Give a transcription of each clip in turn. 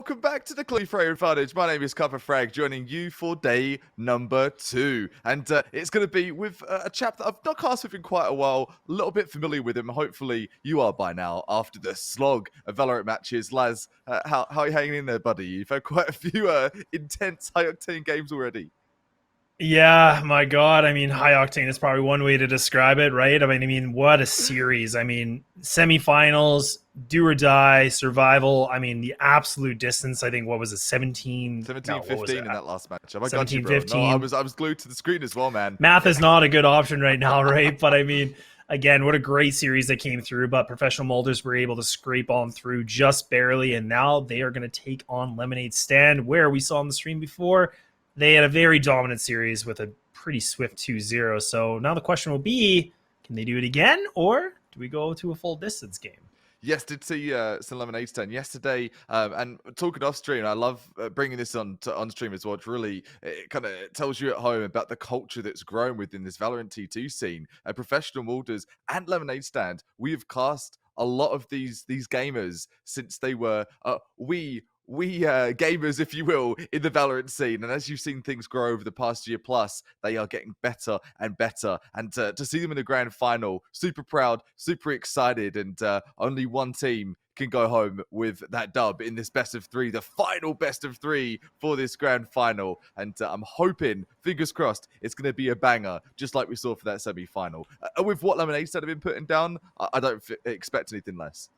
welcome back to the Clean Frame Advantage. My name is Cuppa Frag, joining you for day number 2. And it's going to be with a chap that I've not cast with in quite a while, a little bit familiar with him. Hopefully you are by now after the slog of Valorant matches. Laz, how are you hanging in there, buddy? You've had quite a few intense high-octane games already. Yeah, my God. I mean, high octane is probably one way to describe it, right? I mean, what a series. I mean, semifinals, do or die, survival. I mean, the absolute distance, I think, what was it, 17? 17-15 in that last match. I got 17, you, bro. 15. No, I was glued to the screen as well, man. Math is not a good option right now, right? But I mean, again, what a great series that came through. But Professional Molders were able to scrape on through just barely. And now they are going to take on Lemonade Stand, where we saw on the stream before, they had a very dominant series with a pretty swift 2-0. So now the question will be, can they do it again, or do we go to a full distance game? Yes, did see some Lemonade Stand yesterday, and talking off stream, I love bringing this on stream as well. It kind of tells you at home about the culture that's grown within this Valorant T2 scene. Professional Molders and Lemonade Stand, we have cast a lot of these gamers since they were gamers, if you will, in the Valorant scene. And as you've seen things grow over the past year plus, they are getting better and better. And to see them in the grand final, super proud, super excited. And only one team can go home with that dub in this best of 3, the final best of 3 for this grand final. And I'm hoping, fingers crossed, it's going to be a banger, just like we saw for that semi-final. With what Lemonade Stand have been putting down, I don't expect anything less.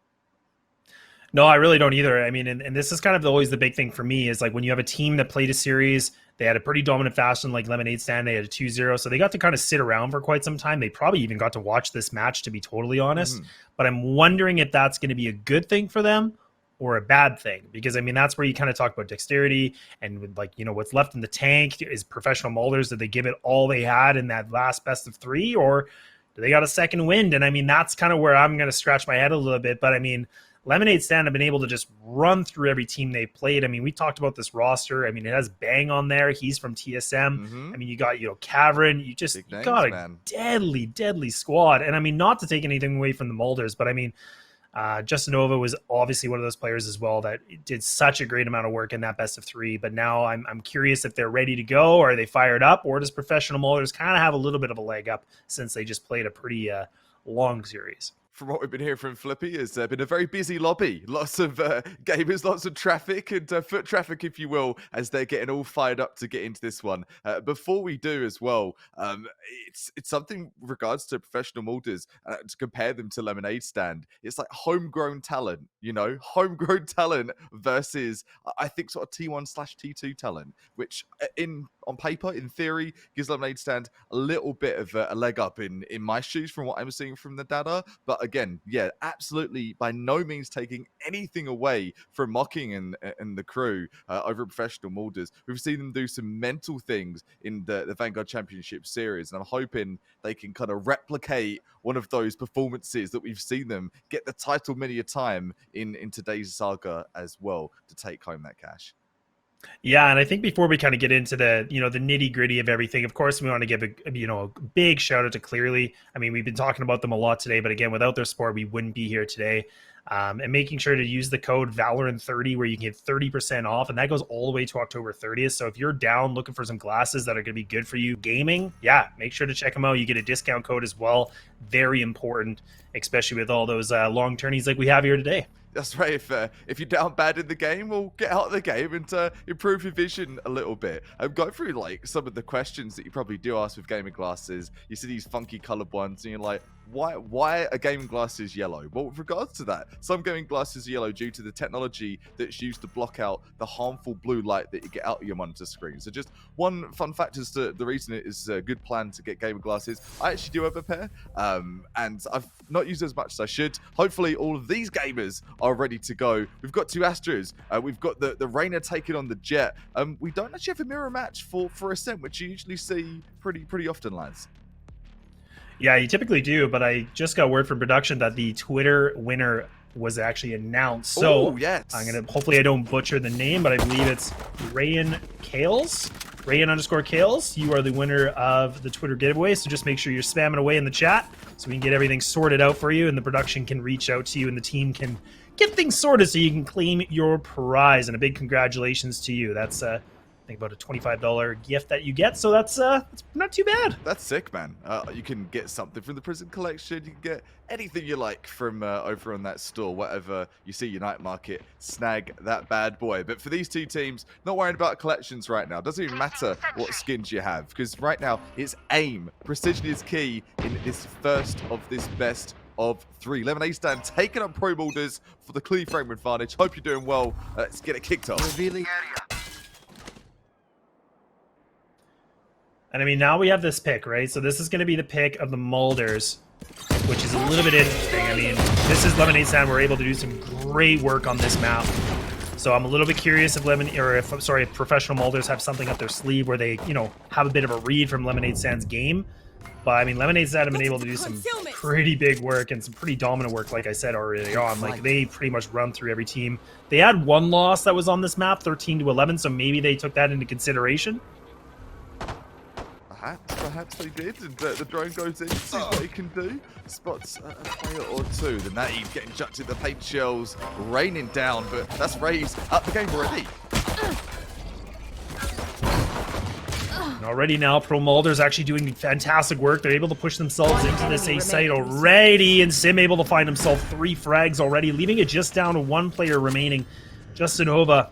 No, I really don't either. I mean, and this is kind of always the big thing for me is like when you have a team that played a series, they had a pretty dominant fashion like Lemonade Stand, they had a 2-0, so they got to kind of sit around for quite some time. They probably even got to watch this match, to be totally honest. But I'm wondering if that's going to be a good thing for them or a bad thing, because I mean, that's where you kind of talk about dexterity and with, like, you know, what's left in the tank. Is Professional Molders, did they give it all they had in that last best of 3, or do they got a second wind? And I mean, that's kind of where I'm going to scratch my head a little bit. But I mean, Lemonade Stand have been able to just run through every team they played. I mean, we talked about this roster. I mean, it has Bang on there. He's from TSM. I mean, you got, Cavern. You got a deadly squad. And I mean, not to take anything away from the Molders, but I mean, Justinova was obviously one of those players as well that did such a great amount of work in that best of 3. But now I'm curious if they're ready to go, or are they fired up, or does Professional Molders kind of have a little bit of a leg up since they just played a pretty long series? From what we've been hearing from Flippy, it's been a very busy lobby. Lots of gamers, lots of traffic, and foot traffic, if you will, as they're getting all fired up to get into this one. Before we do as well, it's something with regards to Professional Molders, to compare them to Lemonade Stand. It's like homegrown talent, homegrown talent versus, I think, sort of T1/T2 talent, which on paper, in theory, gives Lemonade Stand a little bit of a leg up in my shoes from what I'm seeing from the data. But again, yeah, absolutely by no means taking anything away from Mocking and the crew over at Professional Molders. We've seen them do some mental things in the Vanguard Championship series, and I'm hoping they can kind of replicate one of those performances that we've seen them get the title many a time in today's saga as well, to take home that cash. Yeah, and I think before we kind of get into the, the nitty gritty of everything, of course, we want to give a big shout out to Clearly. I mean, we've been talking about them a lot today, but again, without their support, we wouldn't be here today. And making sure to use the code Valorant30, where you can get 30% off, and that goes all the way to October 30th. So if you're down looking for some glasses that are going to be good for you gaming, yeah, make sure to check them out. You get a discount code as well. Very important, especially with all those long tourneys like we have here today. That's right. If you're down bad in the game, well, get out of the game and improve your vision a little bit. Go through like some of the questions that you probably do ask with gaming glasses. You see these funky colored ones, and you're like, why are gaming glasses yellow? Well, with regards to that, some gaming glasses are yellow due to the technology that's used to block out the harmful blue light that you get out of your monitor screen. So just one fun fact as to the reason it is a good plan to get gaming glasses. I actually do have a pair, and I've not used as much as I should. Hopefully all of these gamers are ready to go. We've got 2 Astros. We've got the Reyna taking on the Jet. We don't actually have a mirror match for Ascent, which you usually see pretty often, lads. Yeah, you typically do, but I just got word from production that the Twitter winner was actually announced. So yes. hopefully I don't butcher the name, but I believe it's Rayan Kales. Rayan_Kales, you are the winner of the Twitter giveaway. So just make sure you're spamming away in the chat so we can get everything sorted out for you, and the production can reach out to you and the team can get things sorted so you can claim your prize. And a big congratulations to you. That's I think about a $25 gift that you get, so that's not too bad. That's sick, man. You can get something from the prison collection. You can get anything you like from over on that store. Whatever you see Unite Market, snag that bad boy. But for these two teams, not worrying about collections right now. Doesn't even matter what skins you have, because right now it's aim. Precision is key in this first of this best of 3. Lemonade Stand taking up Pro Moulders for the clear frame advantage. Hope you're doing well. Let's get it kicked off. Revealing area. And I mean, now we have this pick, right? So this is going to be the pick of the MALDERS, which is a little bit interesting. I mean, this is Lemonade Stand. We're able to do some great work on this map. So I'm a little bit curious if if professional MALDERS have something up their sleeve where they, you know, have a bit of a read from Lemonade Stand's game. But I mean, Lemonade Stand have been able to do some pretty big work and some pretty dominant work, like I said earlier on. Like, they pretty much run through every team. They had one loss that was on this map, 13-11, so maybe they took that into consideration. Perhaps they did, and the drone goes in, sees what he can do, spots a player or two. The nade getting chucked in the paint shells, raining down, but that's Ray's up the game already. And already now, Pro MALDERS actually doing fantastic work. They're able to push themselves into this A site already, and Sim able to find himself 3 frags already, leaving it just down to 1 player remaining, Justinova.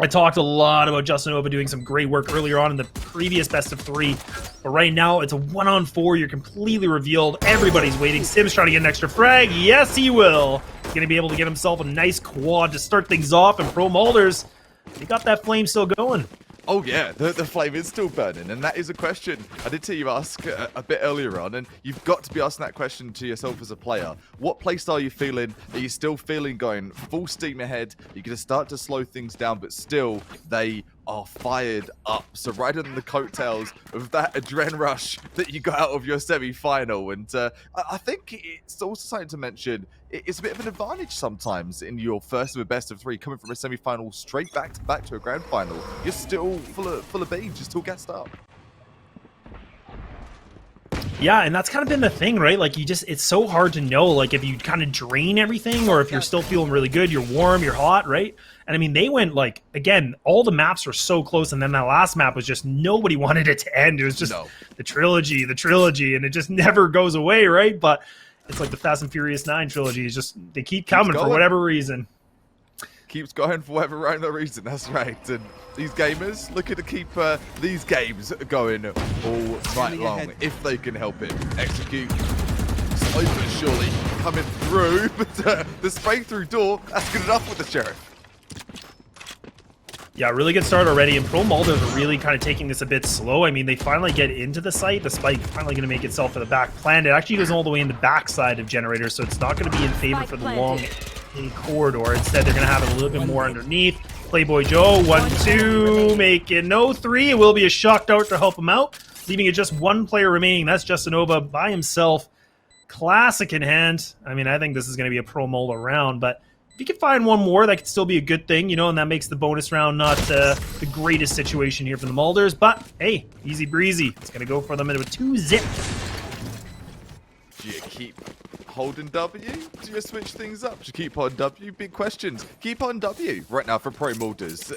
I talked a lot about Justinova doing some great work earlier on in the previous best of 3, but right now it's a 1-on-4. You're completely revealed. Everybody's waiting. Sim's trying to get an extra frag. Yes, he will. He's going to be able to get himself a nice quad to start things off, and Pro MALDERS, they got that flame still going. Oh yeah, the flame is still burning, and that is a question I did see you ask a bit earlier on, and you've got to be asking that question to yourself as a player. What playstyle are you feeling? Are you still feeling going full steam ahead? You're going to start to slow things down, but still they are fired up. So right on the coattails of that adrenaline rush that you got out of your semi-final, and I think it's also something to mention. It's a bit of an advantage sometimes in your first of a best of 3, coming from a semi-final straight back to a grand final. You're still full of beans, you're still gassed up. Yeah, and that's kind of been the thing, right? Like, it's so hard to know, like, if you kind of drain everything or if you're still feeling really good, you're warm, you're hot, right? And I mean, they went, like, again, all the maps were so close, and then that last map was just, nobody wanted it to end. It was just the trilogy, and it just never goes away, right? But it's like the Fast and Furious 9 trilogy. It's just, they keep coming for whatever reason. Keeps going for whatever reason, that's right. And these gamers looking to keep these games going all night long, if they can help it. Execute. Slowly but surely coming through, but the spray through door, that's good enough with the Sheriff. Yeah, really good start already, and Pro MALDERS are really kind of taking this a bit slow. I mean, they finally get into the site. The spike finally going to make itself to the back plan. It actually goes all the way in the backside of Generator, so it's not going to be in favor for the long A corridor. Instead, they're going to have it a little bit more underneath. Playboy Joe, 1-2, making no 3. It will be a shock dart to help him out, leaving it just 1 player remaining. That's Justinova by himself. Classic in hand. I mean, I think this is going to be a Pro MALDER round, but if you can find one more, that could still be a good thing, you know, and that makes the bonus round not the greatest situation here for the MALDERS. But, hey, easy breezy. It's going to go for them into a 2-zip. Do you keep holding W? Do you switch things up? Do you keep on W? Big questions. Keep on W right now for Pro MALDERS.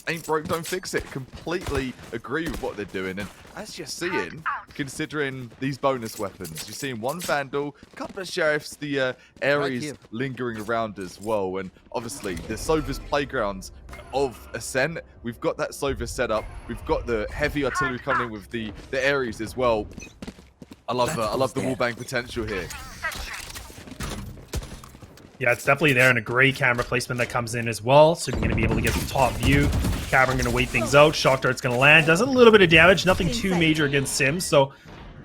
Ain't broke, don't fix it. Completely agree with what they're doing. And as you're seeing, considering these bonus weapons, you're seeing 1 Vandal, a couple of Sheriffs, the Ares lingering around as well. And obviously, the Sova's playgrounds of Ascent. We've got that Sova set up. We've got the heavy artillery coming in with the Ares as well. I love the wallbang potential here. Yeah, it's definitely there, and a great camera placement that comes in as well, so you're going to be able to get the top view. Cavern going to wait things out. Shock Dart's going to land. Does a little bit of damage. Nothing too major against Sims, so,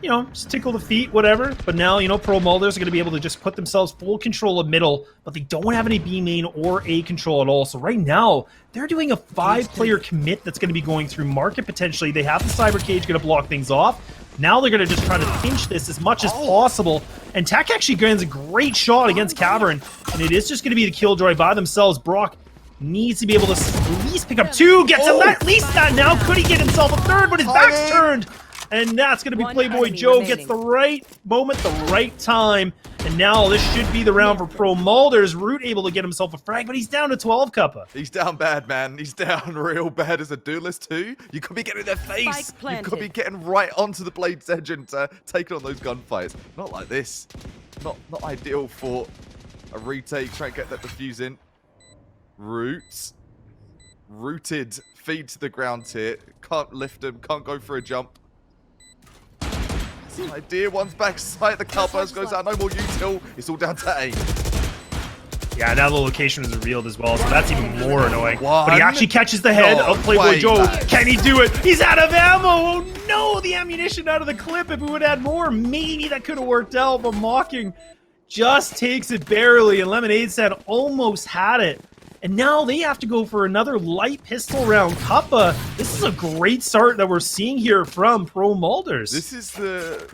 you know, just tickle the feet, whatever. But now, you know, Pro MALDERS are going to be able to just put themselves full control of middle, but they don't have any B main or A control at all. So right now, they're doing a 5-player commit that's going to be going through market potentially. They have the Cyber Cage going to block things off. Now they're going to just try to pinch this as much as possible. And Tech actually gains a great shot against Cavern. And it is just going to be the Killjoy by themselves. Brock needs to be able to at least pick up 2, gets at least that now. Could he get himself a 3rd, but his back's turned. And that's going to be Playboy Joe. Gets the right moment, the right time. And now this should be the round for Pro Malders. Root able to get himself a frag, but he's down to 12, Cuppa. He's down bad, man. He's down real bad as a duelist too. You could be getting in their face. You could be getting right onto the blade's edge and taking on those gunfights. Not like this. Not ideal for a retake. Try and get that defuse in. Rooted. Feed to the ground here. Can't lift him. Can't go for a jump. Idea, one's backside, the cowburst goes out, no more util, it's all down to aim. Yeah, now the location is revealed as well, so that's even more annoying. But he actually catches the head of Playboy Joe. Can he do it? He's out of ammo! Oh no, the ammunition out of the clip. If we would add more, maybe that could have worked out, but Mocking just takes it barely, and Lemonade Stand almost had it. And now they have to go for another light pistol round. Cuppa, this is a great start that we're seeing here from Pro Malders. This is the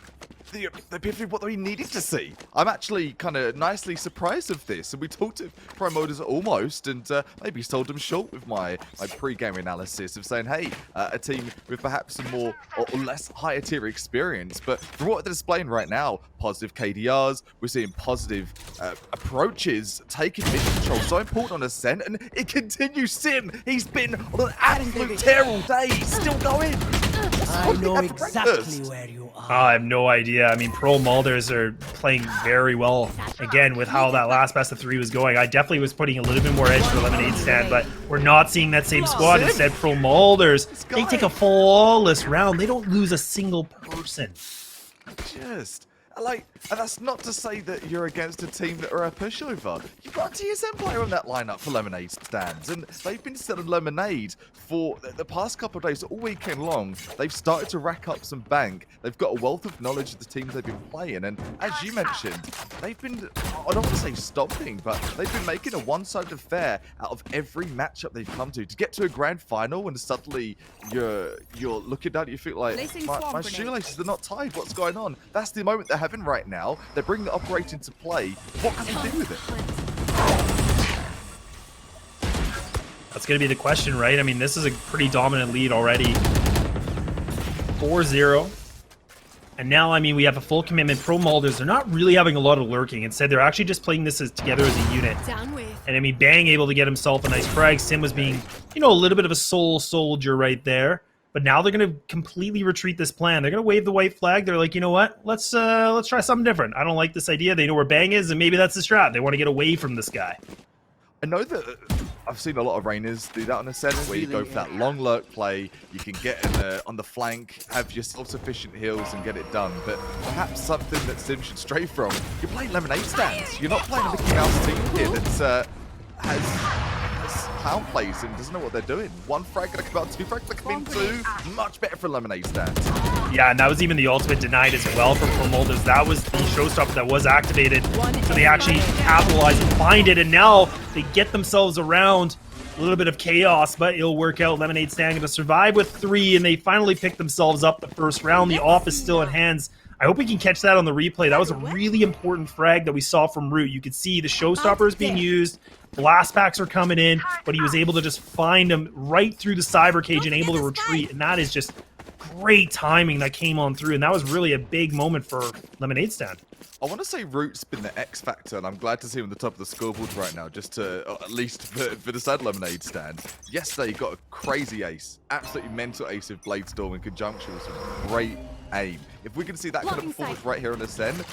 epiphany of what we needed to see. I'm actually kind of nicely surprised of this. And we talked to Pro Malders almost, and maybe sold them short with my pre-game analysis of saying, hey, a team with perhaps some more or less higher tier experience. But from what they're displaying right now, positive KDRs, we're seeing positive approaches, taking mission control, so important on Ascent, and it continues. Sim, he's been on an absolute tear all day. He's still going. I know exactly where you are. I have no idea. I mean, Pro Malders are playing very well, again, with how that last best of 3 was going. I definitely was putting a little bit more edge for Lemonade Stand, but we're not seeing that same squad. Instead, Pro Malders, they take a flawless round. They don't lose a single person. And that's not to say that you're against a team that are a pushover. You've got a TSM player on that lineup for Lemonade Stands, and they've been selling Lemonade for the past couple of days, all weekend long. They've started to rack up some bank. They've got a wealth of knowledge of the teams they've been playing, and as you mentioned, they've been, I don't want to say stopping, but they've been making a one-sided affair out of every matchup they've come to get to a grand final, and suddenly you're looking down, you feel like, my shoelaces are not tied. What's going on? That's the moment they're having right now. They're bringing the operator into play. What can they do with it? That's going to be the question, right? I mean, this is a pretty dominant lead already. 4-0. And now, I mean, we have a full commitment. Pro Malders, they're not really having a lot of lurking. Instead, they're actually just playing this together as a unit. And I mean, Bang able to get himself a nice frag. Sim was being, you know, a little bit of a soul soldier right there. But now they're going to completely retreat this plan. They're going to wave the white flag. They're like, you know what? Let's try something different. I don't like this idea. They know where Bang is, and maybe that's the strat. They want to get away from this guy. I know that I've seen a lot of Rainers do that on Ascent, where you go for that long lurk play. You can get on the flank, have your self-sufficient heals, and get it done. But perhaps something that Sim should stray from. You're playing Lemonade Stands. You're not playing a Mickey Mouse team here that has clown plays and doesn't know what they're doing. One frag gonna come out, 2 frags gonna come in, 2. Much better for Lemonade Stand. Yeah, and that was even the ultimate denied as well for Pro Malders. That was the showstopper that was activated. So they actually capitalize and find it, and now they get themselves around a little bit of chaos, but it'll work out. Lemonade Stand gonna survive with 3, and they finally pick themselves up the first round. The off is still in hands. I hope we can catch that on the replay. That was a really important frag that we saw from Root. You could see the showstoppers being used. Blast packs are coming in, but he was able to just find him right through the cyber cage and able to retreat. And that is just great timing that came on through. And that was really a big moment for Lemonade Stand. I want to say Root's been the X factor, and I'm glad to see him on the top of the scoreboard right now, just to, at least for the sad Lemonade Stand. Yesterday, he got a crazy ace, absolutely mental ace of Bladestorm in conjunction with some great aim. If we can see that kind of performance right here on Ascend,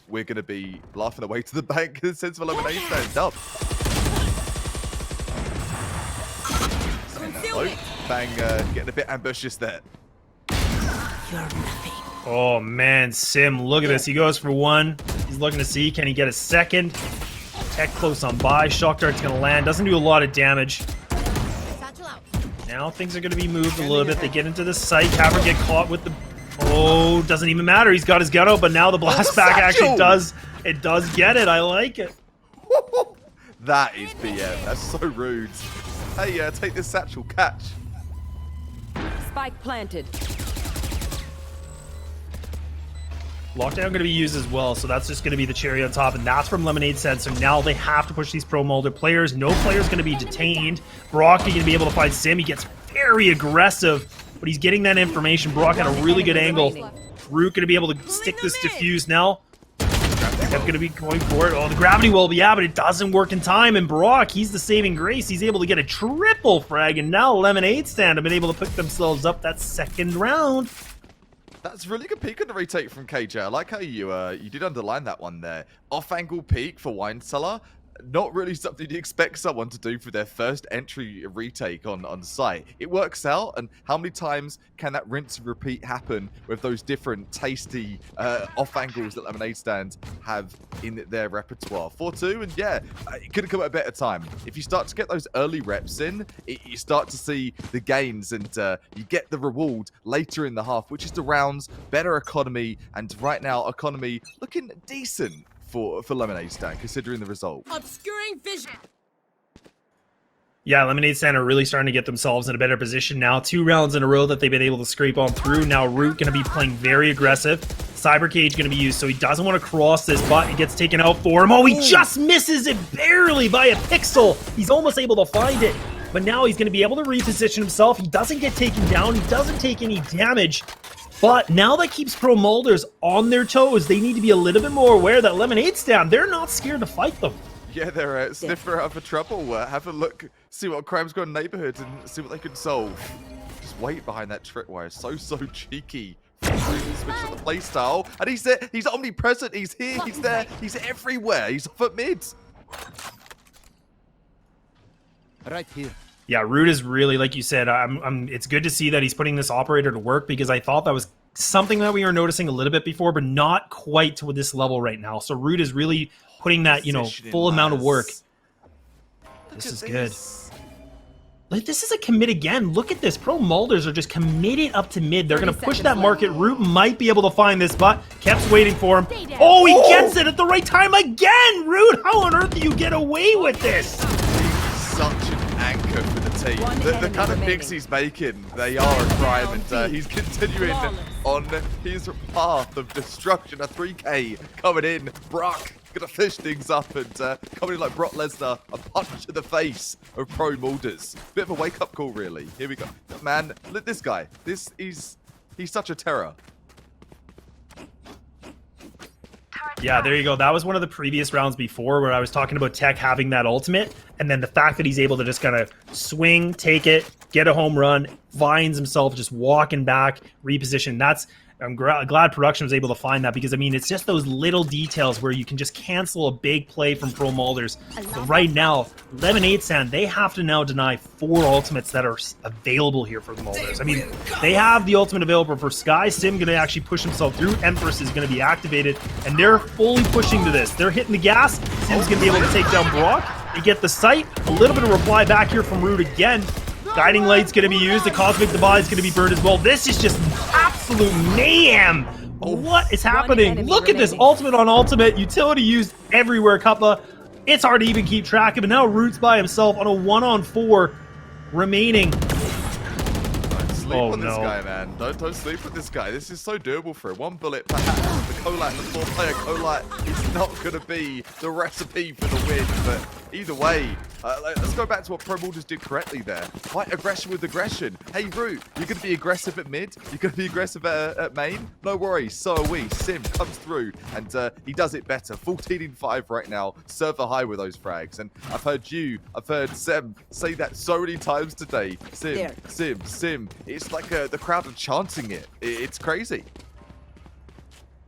we're going to be laughing away to the bank in the sense for Lemonade Stand up. Bang, getting a bit ambitious there. Oh man, Sim, look at this. He goes for 1. He's looking to see, can he get a second? Tech close on by. Shock Dart's going to land. Doesn't do a lot of damage. Now things are going to be moved a little bit. They get into the site. Cavern get caught with the... Oh, doesn't even matter. He's got his gun out, but now the blast back actually does get it. I like it. That is BM. That's so rude. Hey, take this satchel. Catch. Spike planted. Lockdown going to be used as well, so that's just going to be the cherry on top, and that's from Lemonade Stand. So now they have to push these Pro Molder players. No player's going to be detained. Brock is going to be able to find Sim. He gets very aggressive, but he's getting that information. Brock had a really good angle. Root going to be able to stick this defuse now. Kev going to be going for it. Oh, the gravity well, yeah, but it doesn't work in time. And Brock, he's the saving grace. He's able to get a triple frag, and now Lemonade Stand have been able to pick themselves up that second round. That's really good peek on the retake from KJ. I like how you did underline that one there. Off-angle peek for Wine Cellar. Not really something you expect someone to do for their first entry retake on site. It works out, and how many times can that rinse and repeat happen with those different tasty off-angles that Lemonade Stand have in their repertoire? 4-2, and yeah, it could have come at a better time. If you start to get those early reps in, you start to see the gains, and you get the reward later in the half, which is the rounds, better economy, and right now, economy looking decent for Lemonade Stand, considering the result. Obscuring vision. Yeah, Lemonade Stand are really starting to get themselves in a better position now. 2 rounds in a row that they've been able to scrape on through. Now Root going to be playing very aggressive. Cyber Cage going to be used, so he doesn't want to cross this, but it gets taken out for him. Oh, he just misses it barely by a pixel. He's almost able to find it, but now he's going to be able to reposition himself. He doesn't get taken down. He doesn't take any damage. But now that keeps Pro Molders on their toes. They need to be a little bit more aware that Lemonade Stand, they're not scared to fight them. Yeah, they're a sniffer out for trouble. Have a look, see what crime's gone in the neighborhood, and see what they can solve. Just wait behind that tripwire. So cheeky. Switch on the play style, and he's there. He's omnipresent. He's here. He's there. He's everywhere. He's off at mid. Right here. Yeah, Root is really, like you said, it's good to see that he's putting this operator to work, because I thought that was something that we were noticing a little bit before, but not quite to this level right now. So Root is really putting that, full amount of work. This is good. Like, this is a commit again. Look at this. Pro Molders are just committed up to mid. They're going to push that market. Root might be able to find this, but Kep's waiting for him. Oh, he gets it at the right time again. Root, how on earth do you get away with this? Such an anchor for the team. The kind of picks he's making, they are a crime, and he's continuing on his path of destruction. A 3K coming in. Brock gonna fish things up, and coming in like Brock Lesnar, a punch to the face of Pro Molders. Bit of a wake-up call, really. Here we go. Man, look at this guy. He's such a terror. Yeah, there you go. That was one of the previous rounds before where I was talking about Tech having that ultimate, and then the fact that he's able to just kind of swing, take it, get a home run, finds himself just walking back, reposition. I'm glad production was able to find that, because, I mean, it's just those little details where you can just cancel a big play from Pro Molders. But right now, Lemonade Stand, they have to now deny 4 ultimates that are available here for the Molders. I mean, they have the ultimate available for Sky. Sim going to actually push himself through. Empress is going to be activated, and they're fully pushing to this. They're hitting the gas. Sim's going to be able to take down Brock. They get the sight. A little bit of reply back here from Root again. Guiding Light's going to be used. The Cosmic Divide is going to be burned as well. This is just absolute mayhem. What is happening? Look at this. Ultimate on ultimate. Utility used everywhere, Cuppa. It's hard to even keep track of it. Now Root's by himself on a 1-on-4 remaining. Don't sleep on this guy, man. Don't sleep with this guy. This is so doable for him. 1 bullet, perhaps. The Colite, the 4-player Colite is not going to be the recipe for the win, but either way, let's go back to what Pro Molders did correctly there. Fight aggression with aggression. Hey, Root, you're going to be aggressive at mid? You're going to be aggressive at main? No worries, so are we. Sim comes through, and he does it better. 14-5 right now, server high with those frags. And I've heard Sem say that so many times today. Sim. It's like the crowd are chanting it. It's crazy.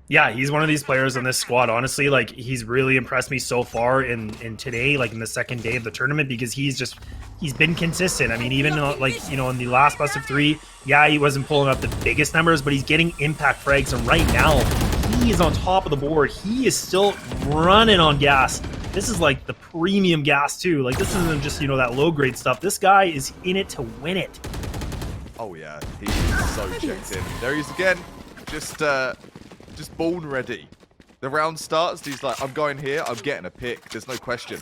Yeah, he's one of these players on this squad. Honestly, like, he's really impressed me so far in today, like in the second day of the tournament, because he's been consistent. I mean, even in the last best of 3, yeah, he wasn't pulling up the biggest numbers, but he's getting impact frags, and right now he is on top of the board. He is still running on gas. This is like the premium gas too. Like, this isn't just, that low grade stuff. This guy is in it to win it. Oh yeah, he is so checked in. There he is again. Just born ready. The round starts, he's like, I'm going here, I'm getting a pick. There's no question.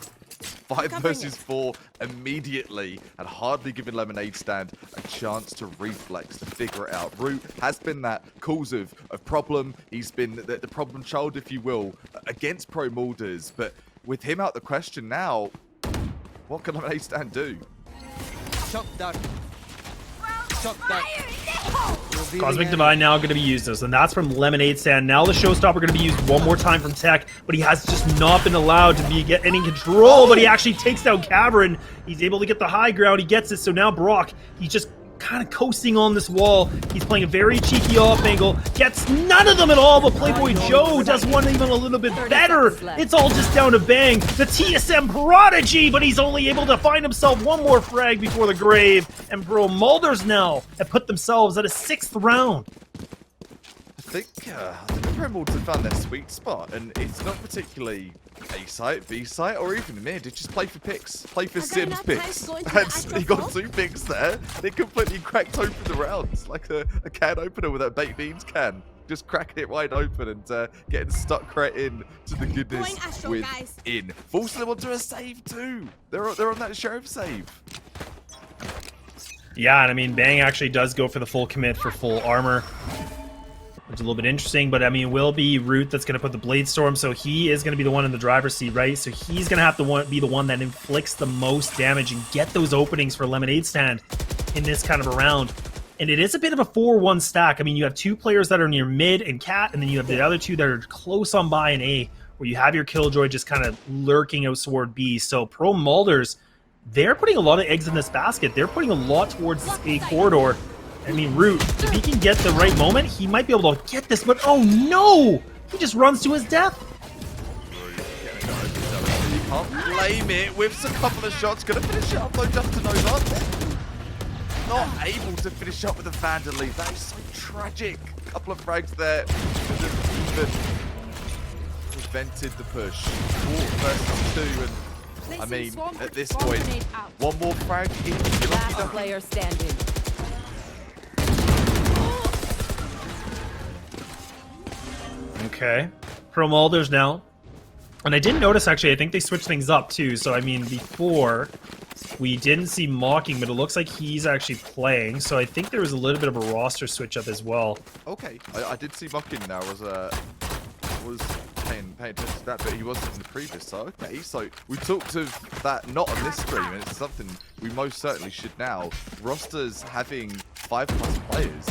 5 versus 4 immediately and hardly giving Lemonade Stand a chance to reflex, to figure it out. Root has been that cause of problem. He's been the problem child, if you will, against Pro Moulders. But with him out the question now, what can Lemonade Stand do? Shot down. Shot down. Cosmic Divine now going to be used, and that's from Lemonade Stand. Now the Showstopper going to be used one more time from Tech, but he has just not been allowed to get any control, but he actually takes down Cavern. He's able to get the high ground. He gets it, so now Brock, he's just kind of coasting on this wall. He's playing a very cheeky off angle. Gets none of them at all, but Playboy Joe does one even a little bit better. It's all just down to Bang, the TSM prodigy, but he's only able to find himself one more frag before the grave. And Pro Moulders now have put themselves at a 6th round. I think the Pro Moulders have found their sweet spot, and it's not particularly A site, B site, or even mid. It's just play for picks. Play for Sims picks. And he got 2 picks there. They completely cracked open the rounds like a can opener with a baked beans can. Just cracking it wide open and getting stuck right in to the goodness within. Forcing them onto a save too. They're on that sheriff save. Yeah, and I mean, Bang actually does go for the full commit for full armor, which is a little bit interesting, but I mean, it will be Root that's going to put the Blade Storm, so he is going to be the one in the driver's seat, right? So he's going to have to be the one that inflicts the most damage and get those openings for Lemonade Stand in this kind of a round. And it is a bit of a 4-1 stack. I mean, you have 2 players that are near mid and Cat, and then you have the other 2 that are close on by in A, where you have your Killjoy just kind of lurking out toward B. So Pro Moulders, they're putting a lot of eggs in this basket. They're putting a lot towards this A corridor. I mean, Root, if he can get the right moment, he might be able to get this, but oh no! He just runs to his death. You can't blame it. Whips a couple of shots. Gonna finish it up though, Justin Nova. Not able to finish up with a Vandal lead. That is so tragic. A couple of frags there. Even prevented the push. 4 versus 2, and I mean, at this point, one more frag. Last player standing. Okay. Pro Moulders now. And I didn't notice, actually, I think they switched things up, too. So, I mean, before, we didn't see Mocking, but it looks like he's actually playing. So I think there was a little bit of a roster switch up as well. Okay. I did see Mocking now. Was paying attention to that, but he wasn't in the previous. So, okay. So, we talked of that not on this stream, and it's something we most certainly should now. Rosters having 5+ players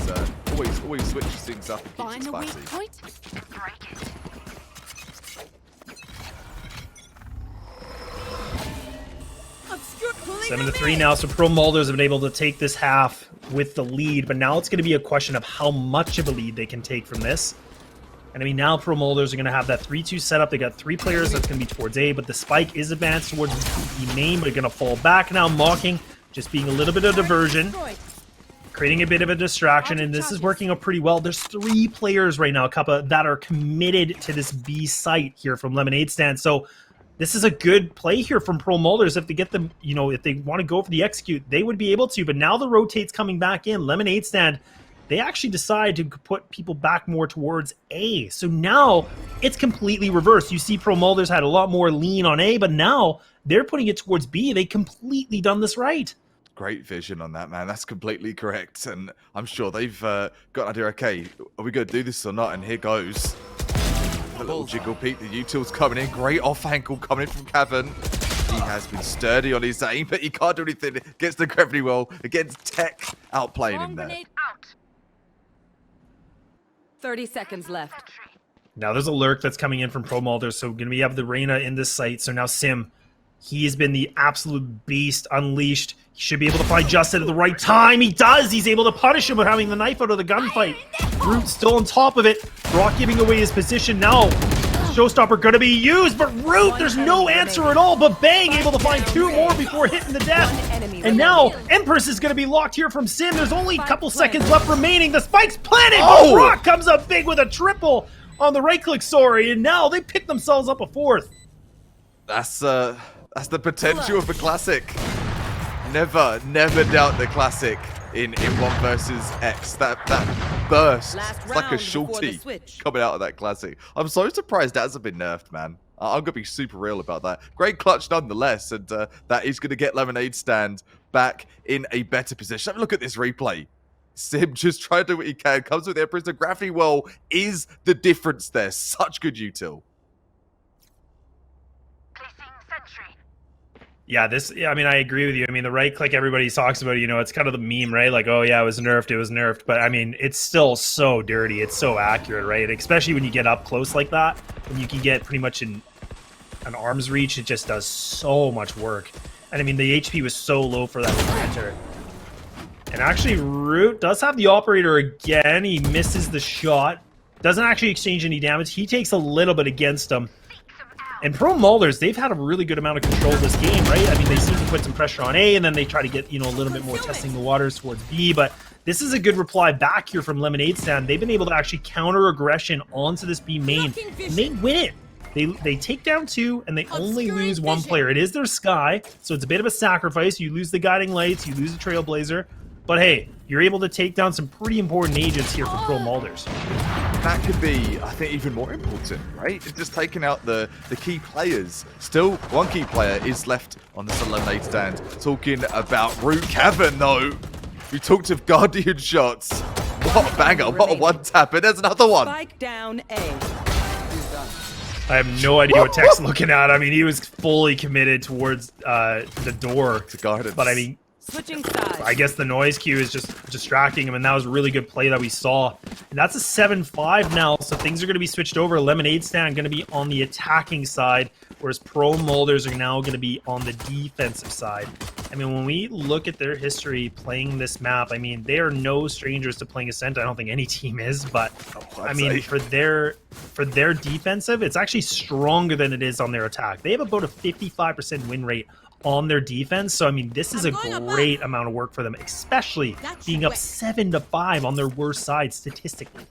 always switches things up and keeps it spicy. 7-3 now, so Pro Moulders have been able to take this half with the lead, but now it's going to be a question of how much of a lead they can take from this. And I mean, now Pro Moulders are going to have that 3-2 setup. They got 3 players that's going to be towards A, but the spike is advanced towards the main, but they're going to fall back now. Mocking, just being a little bit of diversion, creating a bit of a distraction, and this is working out pretty well. There's 3 players right now, Kappa, that are committed to this B site here from Lemonade Stand. So this is a good play here from Pro Moulders. If they get them, you know, if they want to go for the execute, they would be able to. But now the rotate's coming back in. Lemonade Stand, they actually decide to put people back more towards A. So now it's completely reversed. You see Pro Moulders had a lot more lean on A, but now they're putting it towards B. They completely done this right. Great vision on that, man. That's completely correct. And I'm sure they've got an idea, okay, are we going to do this or not? And here goes. A little jiggle peek. The util's coming in. Great off ankle coming in from Cavern. He has been sturdy on his aim, but he can't do anything against the gravity well. Against Tech, outplaying him there. 30 seconds left. Now there's a lurk that's coming in from Pro Moulders, so going to have the Reyna in this site. So now Sim, he has been the absolute beast unleashed. He should be able to find Justin at the right time. He does. He's able to punish him with having the knife out of the gunfight. Root still on top of it. Brock giving away his position now. Showstopper going to be used, but Root, there's no answer at all. But Bang able to find 2 more before hitting the death. And now Empress is going to be locked here from Sim. There's only a couple seconds left remaining. The spike's planted, but Brock comes up big with a triple on the right click, sorry. And now they pick themselves up a 4th. That's the potential of the classic. Never doubt the classic in 1 versus X. That burst, it's like a shorty coming out of that classic. I'm so surprised that hasn't been nerfed, man. I'm going to be super real about that. Great clutch nonetheless, and that is going to get Lemonade Stand back in a better position. Have a look at this replay. Sim just trying to do what he can. Comes with their prisoner. Graphy well is the difference there. Such good util. Yeah, I mean, I agree with you. I mean, the right click everybody talks about, you know, it's kind of the meme, right? Like, oh yeah, it was nerfed. But I mean, it's still so dirty. It's so accurate, right? Especially when you get up close like that, when you can get pretty much in an arm's reach, it just does so much work. And I mean, the HP was so low for that planter. And actually, Root does have the operator again. He misses the shot. Doesn't actually exchange any damage. He takes a little bit against him. And Pro MALDERS, they've had a really good amount of control of this game, right? I mean, they seem to put some pressure on A, and then they try to get, you know, a little bit more testing the waters towards B. But this is a good reply back here from Lemonade Stand. They've been able to actually counter aggression onto this B main, and they win it. They take down 2, and they only lose 1 player. It is their Sky, so it's a bit of a sacrifice. You lose the Guiding Lights, you lose the Trailblazer. But hey, you're able to take down some pretty important agents here for Pro MALDERS. That could be, I think, even more important, right? It's just taking out the key players. Still, one key player is left on the Lemonade Stand. Talking about Root Cavern, though. We talked of Guardian shots. What a banger, what a one-tap, and there's another one. Spike down A. I have no idea what Tech's looking at. I mean, he was fully committed towards the door. To guidance. But I mean, Switching sides. I guess the noise cue is just distracting him, and that was a really good play that we saw. And that's a 7-5 now, so things are going to be switched over. Lemonade Stand going to be on the attacking side, whereas Pro MALDERS are now going to be on the defensive side. I mean, when we look at their history playing this map, I mean, they are no strangers to playing Ascent. I don't think any team is, but I mean, for their defensive, it's actually stronger than it is on their attack. They have about a 55% win rate on their defense, so I mean, this is a great amount of work for them, especially being up 7-5 on their worst side statistically.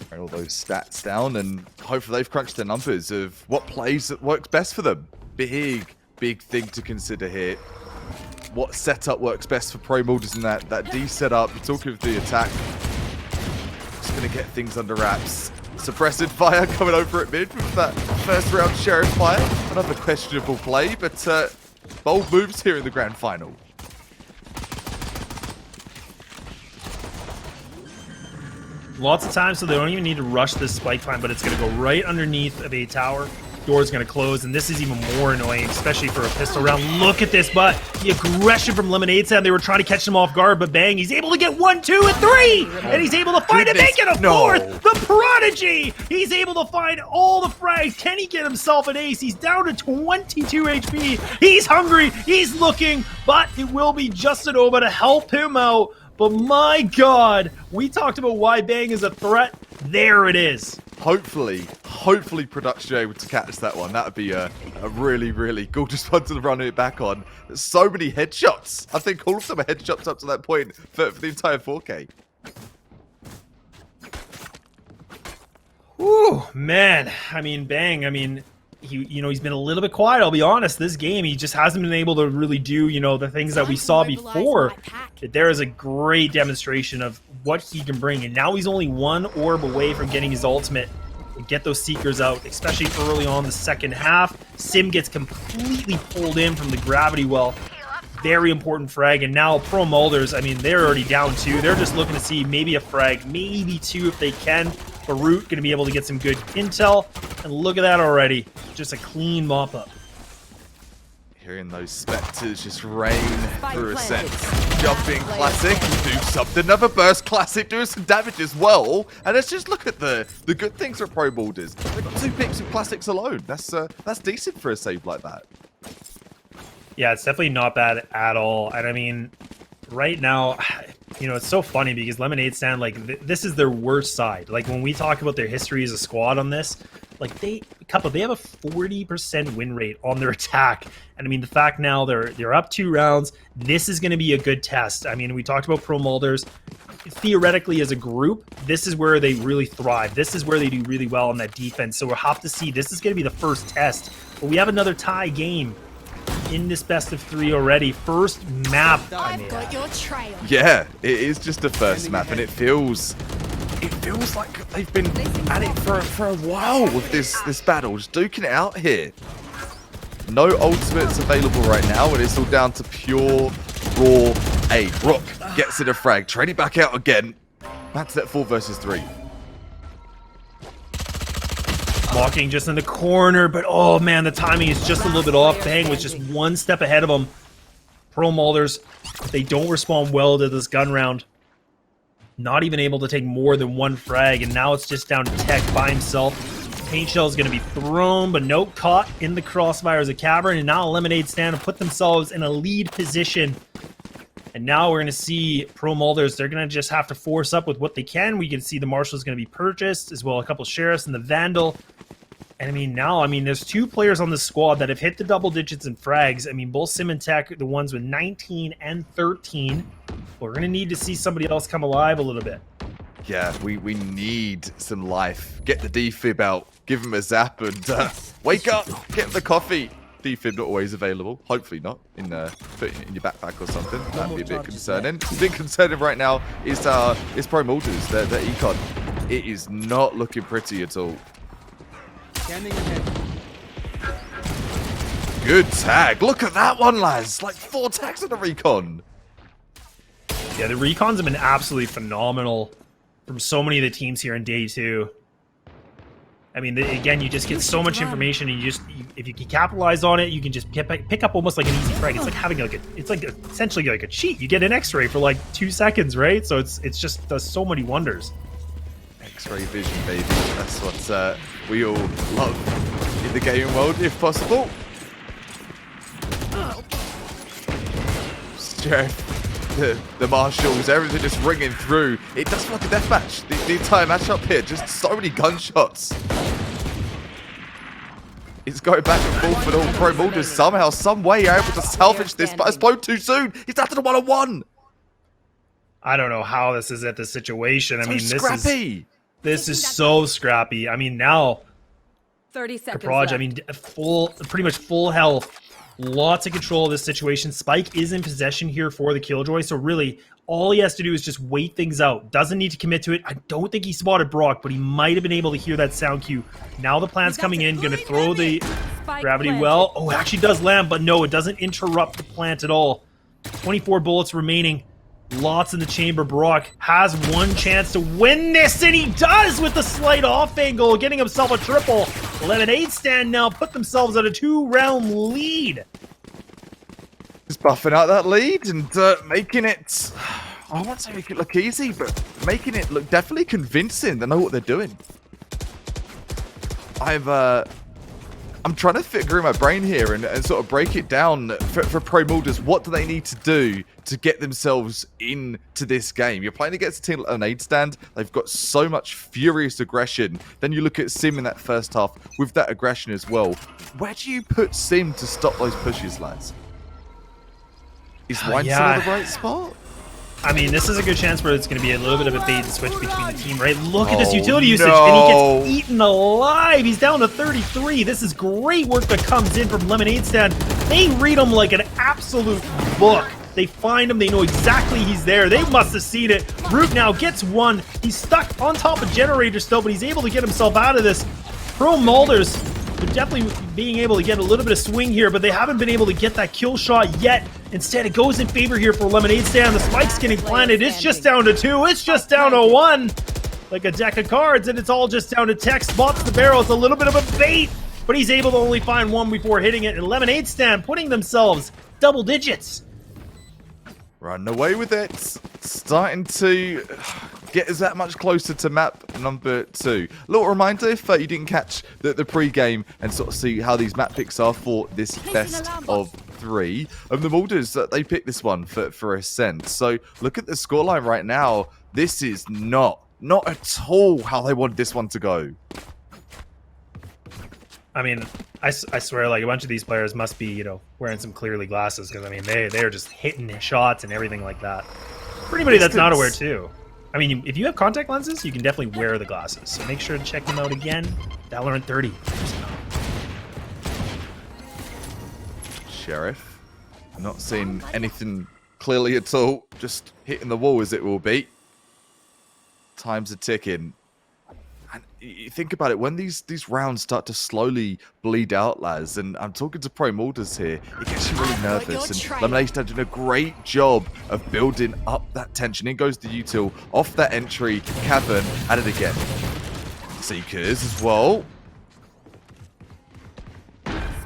Write all those stats down, and hopefully they've crunched the numbers of what plays that works best for them. Big thing to consider here. What setup works best for Pro MALDERS in that D setup? You're talking of the attack. Just gonna get things under wraps. Suppressive fire coming over at mid with that first round Sheriff fire. Another questionable play, but bold moves here in the grand final. Lots of times, so they don't even need to rush this spike time, but it's going to go right underneath of A tower. Door's going to close, and this is even more annoying, especially for a pistol round. Look at this, but the aggression from Lemonade Stand, they were trying to catch him off guard, but bang, he's able to get 1, 2, and 3! And he's able to find it, make it a 4th! The Prodigy! He's able to find all the frags. Can he get himself an ace? He's down to 22 HP. He's hungry, he's looking, but it will be just Nova to help him out. But my God, we talked about why Bang is a threat. There it is. Hopefully production are able to catch that one. That would be a really gorgeous one to run it back on. There's so many headshots. I think all of them are headshots up to that point for the entire 4K. Whew, man. I mean, Bang, I mean, he's been a little bit quiet, I'll be honest. This game, he just hasn't been able to really do, the things that we saw before. There is a great demonstration of what he can bring, and now he's only 1 orb away from getting his ultimate and get those Seekers out, especially early on the second half. Sim gets completely pulled in from the gravity well. Very important frag, and now Pro MALDERS, I mean, they're already down 2. They're just looking to see maybe a frag, maybe 2 if they can. Root going to be able to get some good intel, and look at that already. Just a clean mop-up. Hearing those Spectres just rain through Ascent. Jumping Classic, do something. Another burst Classic, doing some damage as well. And let's just look at the good things for Pro MALDERS. They've got 2 picks of Classics alone. That's decent for a save like that. Yeah, it's definitely not bad at all. And I mean, right now, it's so funny because Lemonade Stand, like, this is their worst side. Like, when we talk about their history as a squad on this, like, they have a 40% win rate on their attack. And I mean, the fact now they're up 2 rounds, this is going to be a good test. I mean, we talked about Pro MALDERS. Theoretically, as a group, this is where they really thrive. This is where they do really well on that defense. So we'll have to see. This is going to be the first test. But we have another tie game in this best of 3 already. First map. I've got your trail. Yeah, it is just the first map, and it feels it feels like they've been at it for a while with this battle, just duking it out here. No ultimates available right now, and it's all down to pure raw aim. Rook gets it a frag, trading back out again. Back to that 4 versus 3. Walking just in the corner, but oh man, the timing is just a little bit off. Bang was just one step ahead of him. Pro Malders, they don't respond well to this gun round. Not even able to take more than 1 frag, and now it's just down to Tech by himself. Paint shell is going to be thrown, but no, caught in the crossfire as a Cavern, and now Lemonade stand and put themselves in a lead position. And now we're going to see Pro Malders, they're going to just have to force up with what they can. We can see the Marshal is going to be purchased, as well a couple Sheriffs and the Vandal. And I mean, now, there's 2 players on this squad that have hit the double digits in frags. I mean, both Sim and Tech, the ones with 19 and 13. We're going to need to see somebody else come alive a little bit. Yeah, we need some life. Get the defib out, give him a zap, and wake up, get the coffee. Defib not always available. Hopefully not. Put it in your backpack or something. That'd be a bit concerning. A bit concerning right now is Pro Malders, their econ. It is not looking pretty at all. Scanning ahead. Good tag. Look at that one, lads. Like 4 tags on the recon. Yeah, the recons have been absolutely phenomenal from so many of the teams here in day 2. I mean, again, you just get so much information, and if you can capitalize on it, you can just pick up almost like an easy frag. It's like having essentially like a cheat. You get an X-ray for like 2 seconds, right? So it's just does so many wonders. X-ray vision, baby. That's what we all love in the gaming world, if possible. Sheriff, the Marshals, everything just ringing through. It does feel like a deathmatch. The entire matchup here, just so many gunshots. It's going back and forth, and all Pro Malders somehow, some way are able to salvage this, but it's blown too soon. He's down to the 1-on-1. I don't know how this is at this situation. I mean, scrappy. This is so scrappy. I mean, now 30 seconds Capraj, left. I mean, pretty much full health. Lots of control of this situation. Spike is in possession here for the Killjoy, so really all he has to do is just wait things out. Doesn't need to commit to it. I don't think he spotted Brock, but he might have been able to hear that sound cue. Now the plan's coming in, gonna throw the gravity well. Oh, it actually does land, but no, it doesn't interrupt the plant at all. 24 bullets remaining. Lots in the chamber. Brock has one chance to win this, and he does with the slight off angle, getting himself a triple. Lemonade stand now put themselves at a 2-round lead. Just buffing out that lead and making it, I won't say make it look easy, but making it look definitely convincing. They know what they're doing. I'm trying to figure in my brain here and sort of break it down for Pro Malders. What do they need to do to get themselves into this game? You're playing against a team like an aid stand. They've got so much furious aggression. Then you look at Sim in that first half with that aggression as well. Where do you put Sim to stop those pushes, lads? Is Wine still in the right spot? I mean, this is a good chance where it's going to be a little bit of a bait and switch between the team, right? Look at this utility usage, and he gets eaten alive. He's down to 33. This is great work that comes in from Lemonade Stand. They read him like an absolute book. They find him. They know exactly he's there. They must have seen it. Root now gets one. He's stuck on top of Generator still, but he's able to get himself out of this. Pro Malders, they're definitely being able to get a little bit of swing here, but they haven't been able to get that kill shot yet. Instead, it goes in favor here for Lemonade Stand. The spike's getting planted. It's just down to 2. It's just down to 1. Like a deck of cards, and it's all just down to Tech. Spots the barrel. It's a little bit of a bait, but he's able to only find 1 before hitting it. And Lemonade Stand putting themselves double digits. Running away with it. Starting to get us that much closer to map number 2. Little reminder, if you didn't catch the pre-game and sort of see how these map picks are for this best of 3. The Malders, they picked this one for Ascent. So look at the scoreline right now. This is not at all how they wanted this one to go. I mean, I swear, like, a bunch of these players must be, wearing some clearly glasses, because, I mean, they are just hitting shots and everything like that. For anybody that's not aware, too. I mean, if you have contact lenses, you can definitely wear the glasses. So make sure to check them out again. Valorant 30. Sheriff. Not seeing anything clearly at all. Just hitting the wall as it will be. Times are ticking. And you think about it, when these rounds start to slowly bleed out, Laz, and I'm talking to Pro Malders here, it gets you really nervous. And Lemonade Stand doing a great job of building up that tension. In goes the util, off that entry, cavern, at it again. Seekers as well.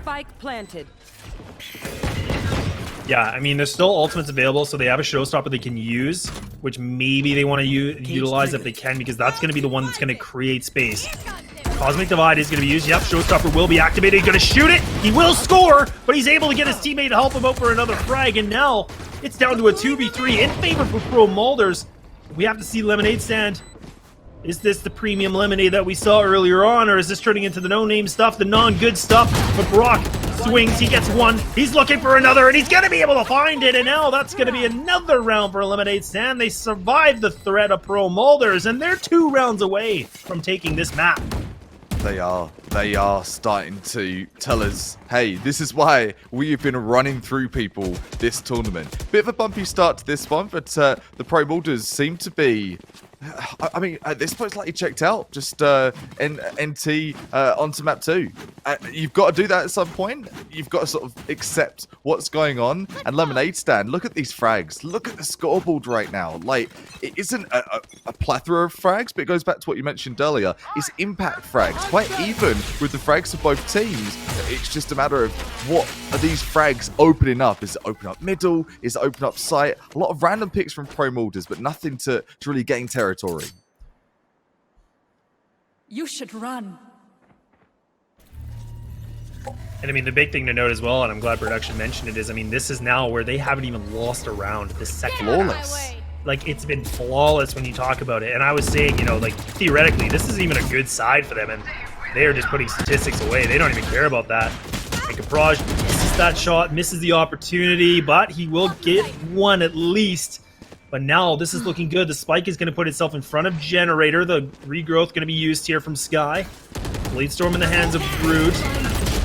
Spike planted. Yeah, I mean, there's still ultimates available, so they have a showstopper they can use, which maybe they want to utilize if they can, because that's going to be the one that's going to create space. Cosmic Divide is going to be used. Yep, showstopper will be activated. Going to shoot it. He will score, but he's able to get his teammate to help him out for another frag, and now it's down to a 2v3 in favor for Pro Malders. We have to see Lemonade Stand. Is this the premium lemonade that we saw earlier on, or is this turning into the no-name stuff, the non-good stuff? But Brock swings, he gets one, he's looking for another, and he's going to be able to find it, and now that's going to be another round for Lemonade Stand. They survived the threat of Pro Malders, and they're 2 rounds away from taking this map. They are starting to tell us, hey, this is why we've been running through people this tournament. Bit of a bumpy start to this one, but the Pro Malders seem to be... I mean, at this point, it's like you checked out. Just NT onto map 2. You've got to do that at some point. You've got to sort of accept what's going on. And Lemonade Stand, look at these frags. Look at the scoreboard right now. Like, it isn't a plethora of frags, but it goes back to what you mentioned earlier. It's impact frags. Quite even with the frags of both teams. It's just a matter of what are these frags opening up. Is it open up middle? Is it open up site? A lot of random picks from Pro Malders, but nothing to really gain territory. You should run. And I mean, the big thing to note as well, and I'm glad production mentioned it, is, I mean, this is now where they haven't even lost a round this second. Flawless. Like, it's been flawless when you talk about it. And I was saying, you know, like, theoretically, this isn't even a good side for them, and they are just putting statistics away. They don't even care about that. And Caprage misses that shot, misses the opportunity, but he will get one at least. But now this is looking good. The spike is going to put itself in front of Generator. The regrowth going to be used here from Sky. Blade Storm in the hands of Brood.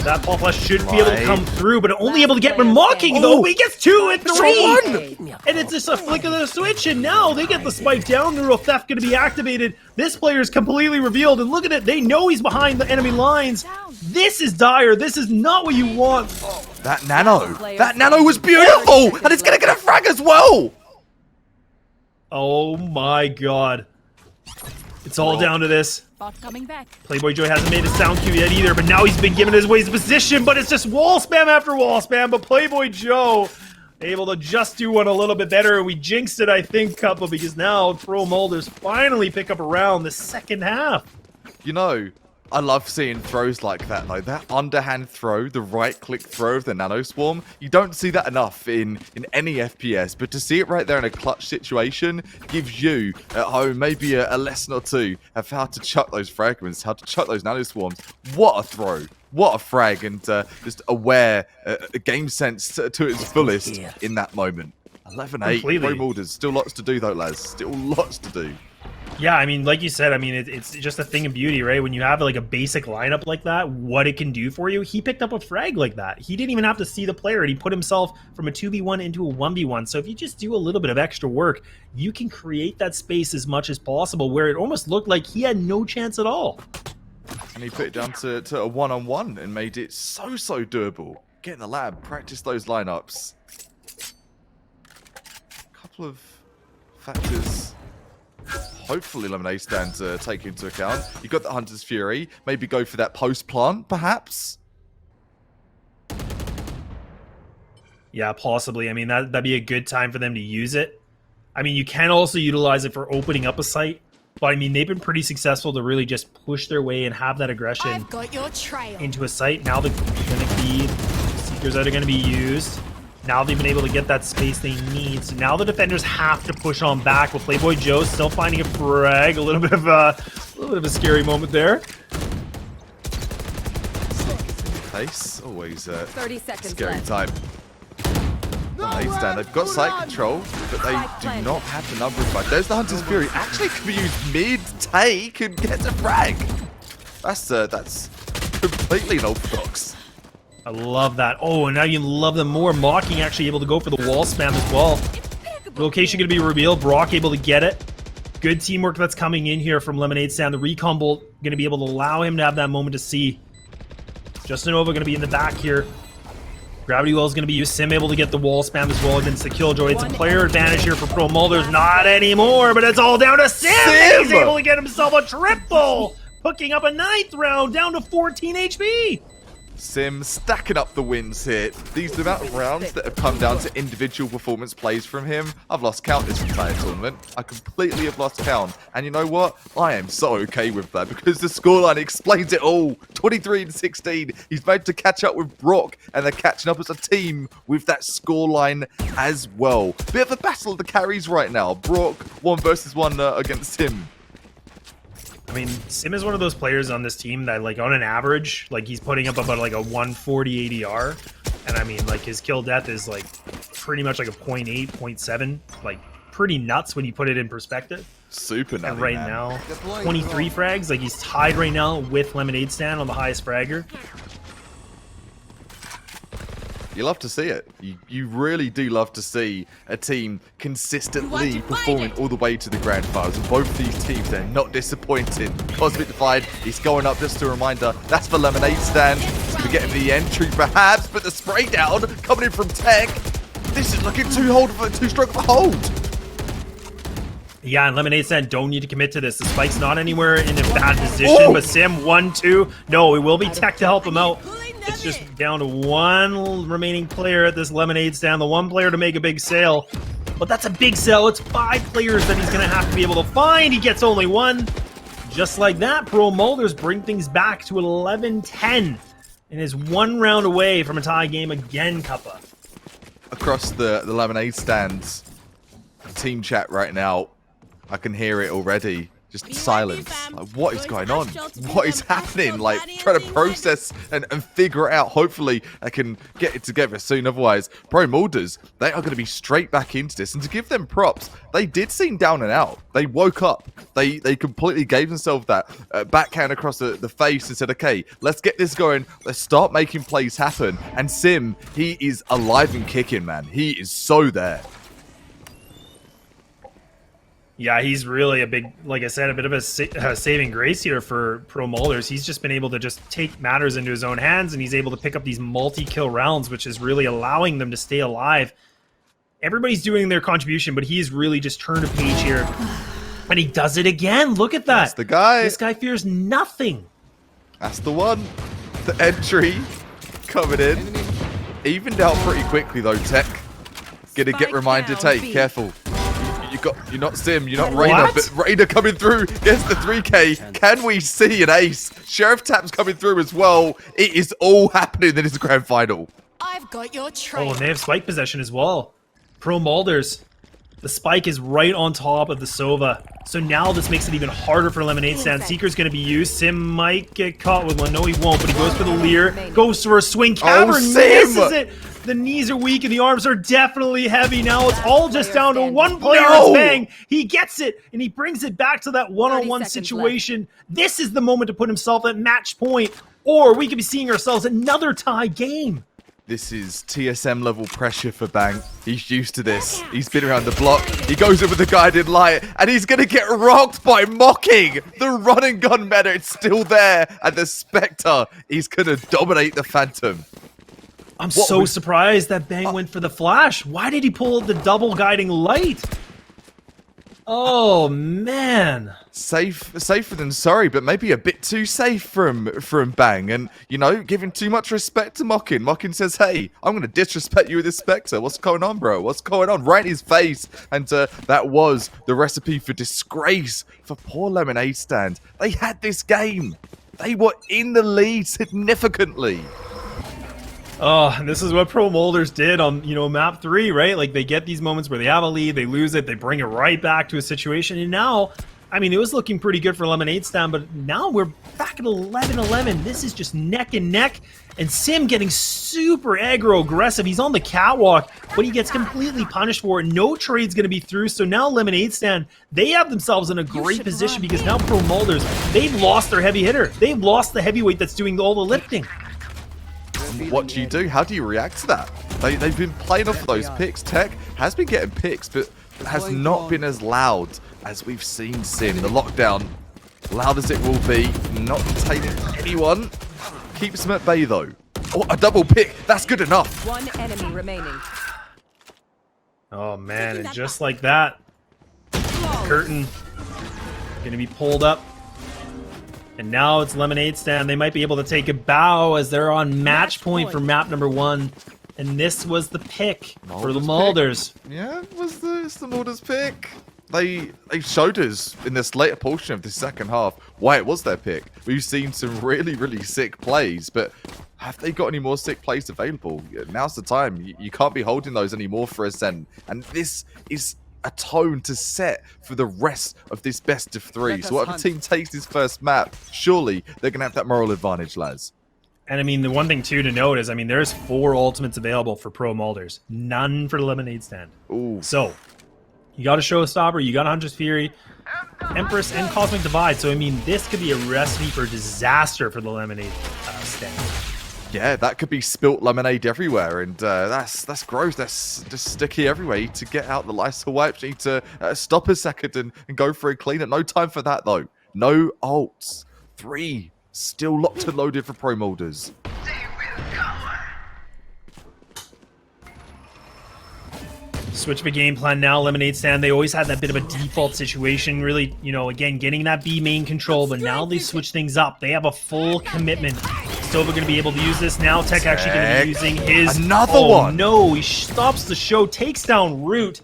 That Paul Flash should be able to come through, but only able to get Mocking though. He gets 2 and 3! And it's just a flick of the switch, and now they get the spike down. Neural Theft going to be activated. This player is completely revealed, and look at it. They know he's behind the enemy lines. This is dire. This is not what you want. That nano was beautiful! And it's going to get a frag as well! Oh my god. It's all down to this. Bot coming back. Playboy Joy hasn't made a sound cue yet either, but now he's been given his ways position, but it's just wall spam after wall spam, but Playboy Joe able to just do one a little bit better. We jinxed it, I think, Couple, because now Pro Malders finally pick up around the second half. You know, I love seeing throws like that, though. That underhand throw, the right-click throw of the Nano Swarm, you don't see that enough in any FPS, but to see it right there in a clutch situation gives you, at home, maybe a lesson or two of how to chuck those fragments, how to chuck those Nano Swarms. What a throw. What a frag, and just aware, game sense to its fullest in that moment. 11-8, Pro Malders. Still lots to do, though, lads. Still lots to do. Yeah, I mean, like you said, I mean, it's just a thing of beauty, right? When you have like a basic lineup like that, what it can do for you. He picked up a frag like that. He didn't even have to see the player, and he put himself from a 2v1 into a 1v1. So if you just do a little bit of extra work, you can create that space as much as possible, where it almost looked like he had no chance at all. And he put it down to a one-on-one and made it so doable. Get in the lab, practice those lineups. A couple of factors hopefully Lemonade Stand take into account. You got the Hunter's Fury. Maybe go for that post plant, perhaps. Yeah, possibly. I mean, that'd be a good time for them to use it. I mean, you can also utilize it for opening up a site. But, I mean, they've been pretty successful to really just push their way and have that aggression into a site. Now they're going to be... Seekers are going to be used. Now they've been able to get that space they need. So now the defenders have to push on back. With Playboy Joe still finding a frag. A little bit of a scary moment there. Pace, always 30 seconds scary left. time. Lemonade Stand, they've got site control, but they do not have the number of fight. There's the Hunter's Fury. Actually, can be used mid-take and get a frag. That's completely unorthodox. I love that. Oh, and now you love them more. Mocking actually able to go for the wall spam as well. Location going to be revealed. Brock able to get it. Good teamwork that's coming in here from Lemonade Stand. The recon bolt going to be able to allow him to have that moment to see. Justinova going to be in the back here. Gravity Well is going to be used. Sim able to get the wall spam as well against the Killjoy. It's a player advantage here for Pro MALDERS. Not anymore, but it's all down to Sim. He's able to get himself a triple. Hooking up a 9th round down to 14 HP. Sim stacking up the wins here. The amount of rounds that have come down to individual performance plays from him, I've lost count this entire tournament. I completely have lost count. And you know what? I am so okay with that because the scoreline explains it all. 23-16. He's managed to catch up with Brock, and they're catching up as a team with that scoreline as well. Bit of a battle of the carries right now. Brock 1 versus 1 against Sim. I mean, Sim is one of those players on this team that, like, on an average, like, he's putting up about, like, a 140 ADR. And, I mean, like, his kill death is, like, pretty much like a 0.8, 0.7. Like, pretty nuts when you put it in perspective. Super nutty, And right man. now, 23 frags. Like, he's tied right now with Lemonade Stand on the highest fragger. You love to see it. You really do love to see a team consistently performing all the way to the grand finals. And both these teams, they're not disappointing. Cosmic Divide, he's going up, just a reminder. That's for Lemonade Stand. We're getting the entry perhaps, but the spray down coming in from Tech. This is looking too strong of a hold. Yeah, and Lemonade Stand don't need to commit to this. The Spike's not anywhere in a bad position, but Sim 1-2. No, it will be Tech to help him out. It's just down to one remaining player at this Lemonade Stand. The one player to make a big sale. But that's a big sale. It's 5 players that he's going to have to be able to find. He gets only 1. Just like that, Pro MALDERS bring things back to 11-10. And is 1 round away from a tie game again, Kappa. Across the Lemonade Stands team chat right now, I can hear it already. Just silence. Like, what is going on? What is happening? Like, trying to process and figure it out. Hopefully, I can get it together soon. Otherwise, Pro MALDERS, they are going to be straight back into this. And to give them props, they did seem down and out. They woke up. They completely gave themselves that backhand across the face and said, okay, let's get this going. Let's start making plays happen. And Sim, he is alive and kicking, man. He is so there. Yeah, he's really a big, like I said, a bit of a saving grace here for Pro MALDERS. He's just been able to just take matters into his own hands, and he's able to pick up these multi-kill rounds, which is really allowing them to stay alive. Everybody's doing their contribution, but he's really just turned a page here. And he does it again. Look at that. That's the guy. This guy fears nothing. That's the one. The entry coming in. Evened out pretty quickly, though, Tech. Gonna get reminded, hey, careful. You're not Sim, you're not Reyna, but Reyna coming through gets the 3K. Can we see an ace? Sheriff Tap's coming through as well. It is all happening in this grand final. I've got your trail. Oh, and they have spike possession as well. Pro MALDERS. The spike is right on top of the Sova. So now this makes it even harder for Lemonade Stand. Seeker's going to be used. Sim might get caught with one. No, he won't, but he goes for the leer. Goes for a swing. Cavern misses it. The knees are weak and the arms are definitely heavy. Now it's all just down to one player. No! Bang. He gets it and he brings it back to that one-on-one situation. This is the moment to put himself at match point, or we could be seeing ourselves another tie game. This is TSM level pressure for Bang. He's used to this. He's been around the block. He goes in with the guided light, and he's going to get rocked by Mocking. The run and gun meta, it's still there. And the Spectre, he's going to dominate the Phantom. I'm so surprised that Bang went for the flash. Why did he pull the double guiding light? Oh, man. Safer than sorry, but maybe a bit too safe from Bang. And, you know, giving too much respect to Mocking. Mocking says, hey, I'm going to disrespect you with this Spectre. What's going on, bro? What's going on? Right in his face. And that was the recipe for disgrace for poor Lemonade Stand. They had this game. They were in the lead significantly. Oh, and this is what Pro MALDERS did on, you know, map 3, right? Like, they get these moments where they have a lead, they lose it, they bring it right back to a situation, and now, I mean, it was looking pretty good for Lemonade Stand, but now we're back at 11-11. This is just neck and neck, and Sim getting super aggro aggressive. He's on the catwalk, but he gets completely punished for it. No trade's going to be through, so now Lemonade Stand, they have themselves in a great position because now Pro MALDERS, they've lost their heavy hitter. They've lost the heavyweight that's doing all the lifting. What do you do? How do you react to that? They've been playing off of those picks. Tech has been getting picks, but has not been as loud as we've seen Sim. The lockdown, loud as it will be, not containing anyone. Keeps them at bay though. Oh, a double pick. That's good enough. One enemy remaining. Oh man, and just like that, curtain gonna be pulled up. And now it's Lemonade Stand. They might be able to take a bow as they're on match point for map number 1. And this was the pick for the MALDERS. Yeah, it's the MALDERS pick. They showed us in this later portion of the second half why it was their pick. We've seen some really, really sick plays, but have they got any more sick plays available? Now's the time. You can't be holding those anymore for Ascent. And this is a tone to set for the rest of this best of 3. So whatever team takes this first map, surely they're going to have that moral advantage, lads. And I mean, the one thing too to note is, I mean, there's 4 ultimates available for Pro MALDERS. None for the Lemonade Stand. Ooh. So, you got a Showstopper, you got a Hunter's Fury, Empress, and Cosmic Divide. So, I mean, this could be a recipe for disaster for the Lemonade Stand. Yeah, that could be spilt lemonade everywhere, and that's gross. That's just sticky everywhere. You need to get out the Lysol wipes. You need to stop a second and go for a cleaner. No time for that, though. No ults. 3 still locked and loaded for Pro MALDERS. Switch of a game plan now, Lemonade Stand. They always had that bit of a default situation, really, you know, again, getting that B main control, but now they switch things up. They have a full commitment. Silva going to be able to use this now. Tech actually going to be using his... Another one! No, he stops the show, takes down Root,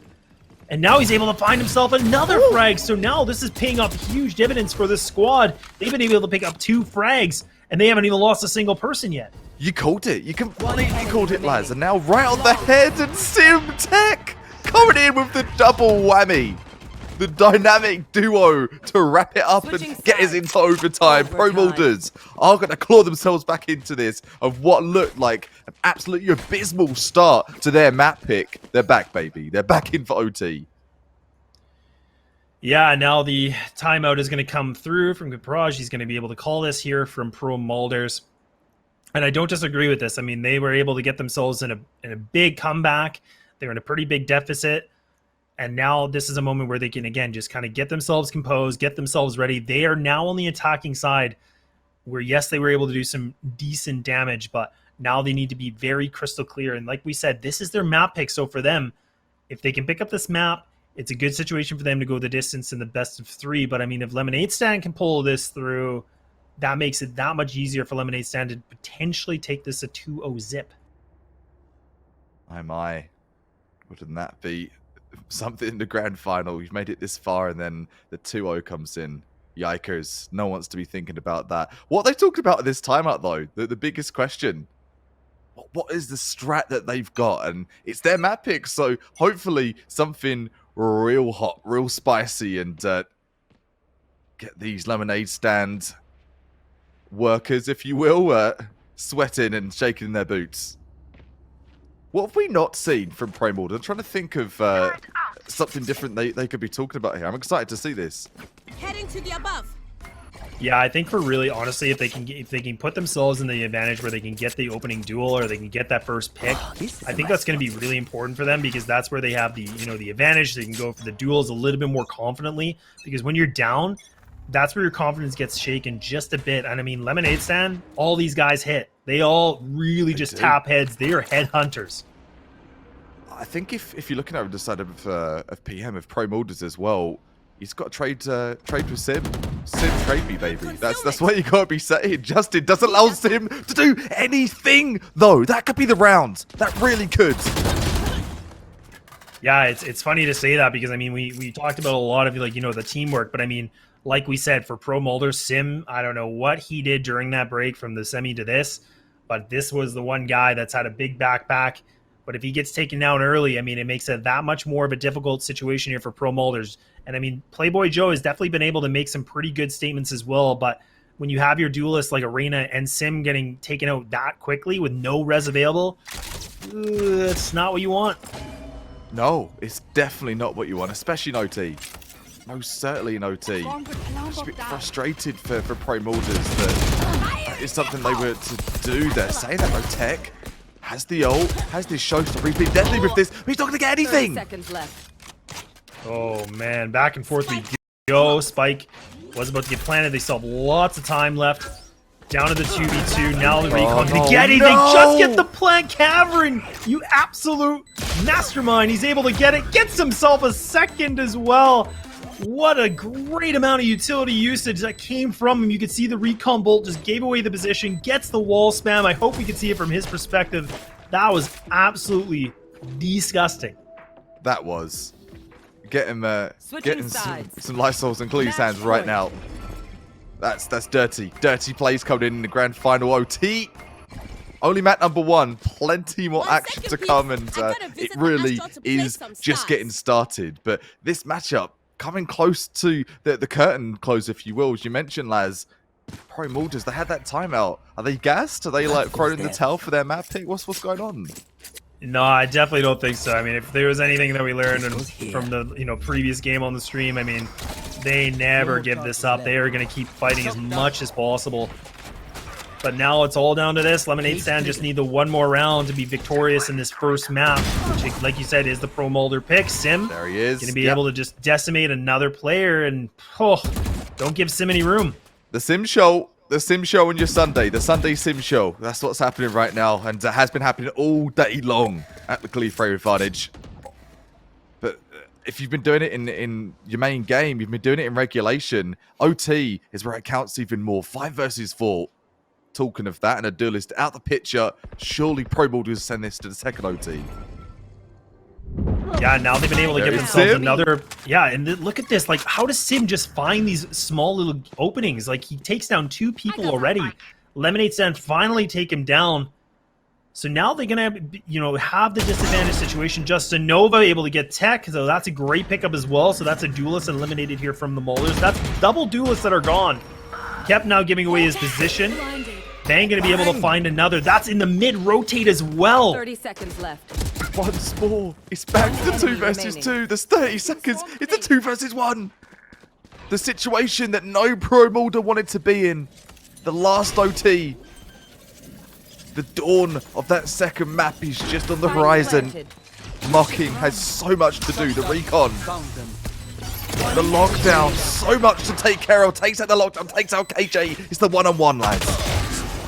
and now he's able to find himself another frag. So now this is paying off huge dividends for this squad. They've been able to pick up 2 frags, and they haven't even lost a single person yet. You called it. You completely called it, lads. And now right on the head, and Sim Tech coming in with the double whammy. The dynamic duo to wrap it up and get us into overtime. Pro MALDERS are going to claw themselves back into this of what looked like an absolutely abysmal start to their map pick. They're back, baby. They're back in for OT. Yeah, now the timeout is going to come through from Capraj. He's going to be able to call this here from Pro MALDERS. And I don't disagree with this. I mean, they were able to get themselves in a big comeback. They were in a pretty big deficit. And now this is a moment where they can, again, just kind of get themselves composed, get themselves ready. They are now on the attacking side where, yes, they were able to do some decent damage, but now they need to be very crystal clear. And like we said, this is their map pick. So for them, if they can pick up this map, it's a good situation for them to go the distance in the best of 3. But, I mean, if Lemonade Stand can pull this through, that makes it that much easier for Lemonade Stand to potentially take this a 2-0 zip. My. Wouldn't that be something in the grand final? You've made it this far and then the 2-0 comes in. Yikers. No one wants to be thinking about that. What they talked about at this timeout, though, the biggest question, what is the strat that they've got? And it's their map pick, so hopefully something real hot, real spicy, and get these Lemonade Stand workers, if you will, sweating and shaking their boots. What have we not seen from Pro MALDERS? I'm trying to think of something different they could be talking about here. I'm excited to see this. Heading to the above. Yeah, I think for really, honestly, if they can put themselves in the advantage where they can get the opening duel or they can get that first pick, I think that's going to be really important for them, because that's where they have the, you know, the advantage. They can go for the duels a little bit more confidently, because when you're down, that's where your confidence gets shaken just a bit. And I mean, Lemonade Stand, all these guys hit. They all really just tap heads. They are head hunters. I think if you're looking over the side of PM, of Pro MALDERS as well, he's got to trade with Sim. Sim, trade me, baby. That's what you got to be saying. Justin doesn't allow Sim to do anything, though. That could be the round. That really could. Yeah, it's funny to say that, because I mean, we talked about a lot of, like, you know, the teamwork, but I mean, like we said, for Pro MALDERS, Sim, I don't know what he did during that break from the semi to this, but this was the one guy that's had a big backpack. But if he gets taken down early, I mean, it makes it that much more of a difficult situation here for Pro MALDERS. And I mean, Playboy Joe has definitely been able to make some pretty good statements as well. But when you have your duelists like Arena and Sim getting taken out that quickly with no res available, it's not what you want. No, it's definitely not what you want, especially in OT. Most certainly in OT. Just a bit frustrated for Pro MALDERS that is something they were to do. They're saying that no Tech has the ult, has this showstopper. He's been deadly with this, but he's not going to get anything. 30 seconds left. Oh, man. Back and forth we go. Spike was about to get planted. They still have lots of time left. Down to the 2v2. Now the recon. no, They get it. no! They just get the plant. Cavern, you absolute mastermind. He's able to get it. Gets himself a second as well. What a great amount of utility usage that came from him. You could see the recon bolt just gave away the position. Gets the wall spam. I hope we could see it from his perspective. That was absolutely disgusting. That was. Get him, Switching getting sides. some Lysols and Cleese hands Match right point. now. That's dirty. Dirty plays coming in the grand final OT. Only map number 1. Plenty more 1 action second, to come, please. and I gotta it visit the really restaurant to play is some just stars. getting started. But this matchup coming close to the curtain close, if you will. As you mentioned, Laz, Pro Malders, they had that timeout. Are they gassed? Are they like crowing in the tail for their map pick? What's going on? No, I definitely don't think so. I mean, if there was anything that we learned from the previous game on the stream, I mean, they never give this up. They are going to keep fighting as much as possible. But now it's all down to this. Lemonade Stand just need the one more round to be victorious in this first map, which, like you said, is the Pro Mulder pick. Sim There he is. going to be able to just decimate another player, and don't give Sim any room. The Sim Show. The Sim Show on your Sunday. The Sunday Sim Show. That's what's happening right now. And it has been happening all day long at the Cleave advantage. But if you've been doing it in your main game, you've been doing it in regulation, OT is where it counts even more. 5 versus 4. Talking of that, and a duelist out the picture. Surely Pro Malders send this to the second OT. Yeah, now they've been able to There give is themselves Sim. another. Yeah, and look at this. Like, how does Sim just find these small little openings? Like, he takes down 2 people already. Lemonade Stand finally take him down. So now they're gonna, have the disadvantage situation. Just Nova able to get tech, so that's a great pickup as well. So that's a duelist eliminated here from the Maulers. That's double duelists that are gone. Kept now giving away his position. Blinded. Bang gonna be able to find another. That's in the mid rotate as well. 30 seconds left. Once more. It's back to the 2 versus 2. There's 30 seconds. It's a 2 versus 1. The situation that no Pro Mulder wanted to be in. The last OT. The dawn of that second map is just on the horizon. Planted. Mocking has so much to do. The recon. The lockdown. So much to take care of. Takes out the lockdown. Takes out KJ. It's the one-on-one, lads.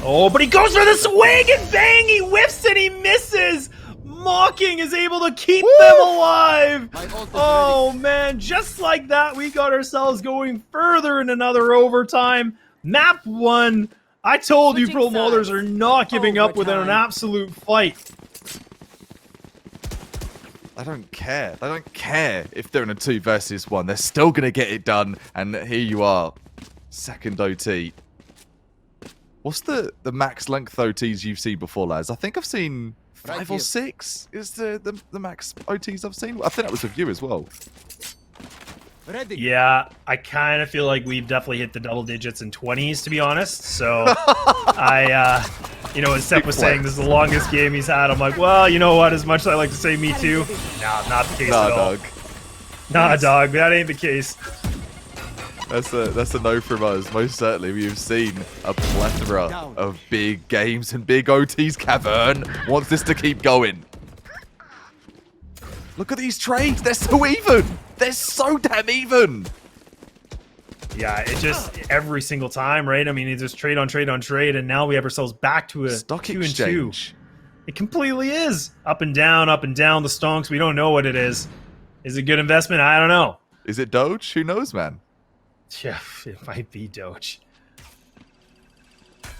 Oh, but he goes for the swing and bang! He whiffs and he misses! Mocking is able to keep them alive! Oh man, just like that, we got ourselves going further in another overtime. Map 1. I told you Pro Switching Mulders sides. are not giving up without an Overtime. absolute fight. I don't care. They don't care if they're in a 2 versus 1. They're still going to get it done. And here you are. Second OT. What's the max length OTs you've seen before, lads? I think I've seen 5 or 6 is the max OTs I've seen. I think that was with you as well. Ready. Yeah, I kind of feel like we've definitely hit the double digits in 20s, to be honest. So, as Seth was saying, this is the longest game he's had. I'm like, well, you know what? As much as I like to say me too, nah, not the case Nah, at all. dog. Nah, dog, that ain't the case. That's a no from us. Most certainly, we've seen a plethora of big games and big OTs. Cavern wants this to keep going. Look at these trades. They're so even. They're so damn even. Yeah, it just every single time, right? I mean, it's just trade on trade on trade, and now we have ourselves back to a Stock 2 and 2. exchange. It completely is up and down the stonks. We don't know what it is. Is it good investment? I don't know. Is it Doge? Who knows, man? Yeah, it might be Doge.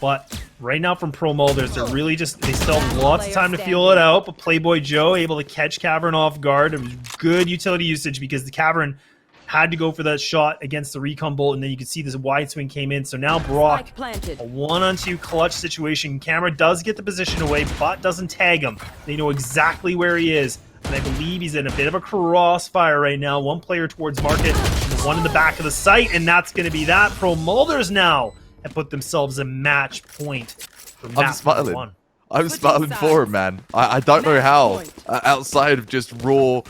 But right now from Pro Mulders, they're really they still have lots of time to feel it out. But Playboy Joe able to catch Cavern off guard. It was good utility usage because the Cavern had to go for that shot against the recon bolt, and then you can see this wide swing came in. So now Brock, Spike planted. a 1-on-2 clutch situation. Camera does get the position away, but doesn't tag him. They know exactly where he is. And I believe he's in a bit of a crossfire right now. One player towards market, one in the back of the site, and that's going to be that. Pro Mulders now have put themselves a match point. For I'm map smiling. 1. I'm Switching smiling for him, man. I don't know Match how, point. outside of just raw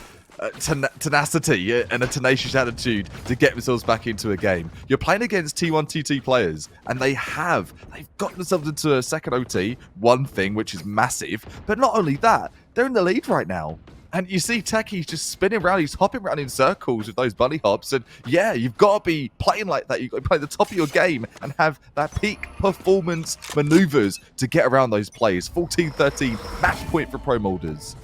tenacity and a tenacious attitude to get themselves back into a game. You're playing against T1, T2 players, and they've gotten themselves into a second OT, one thing, which is massive. But not only that, they're in the lead right now. And you see Taki's just spinning around, he's hopping around in circles with those bunny hops. And yeah, you've got to be playing like that. You've got to play at the top of your game and have that peak performance maneuvers to get around those plays. 14-13, match point for Pro Molders.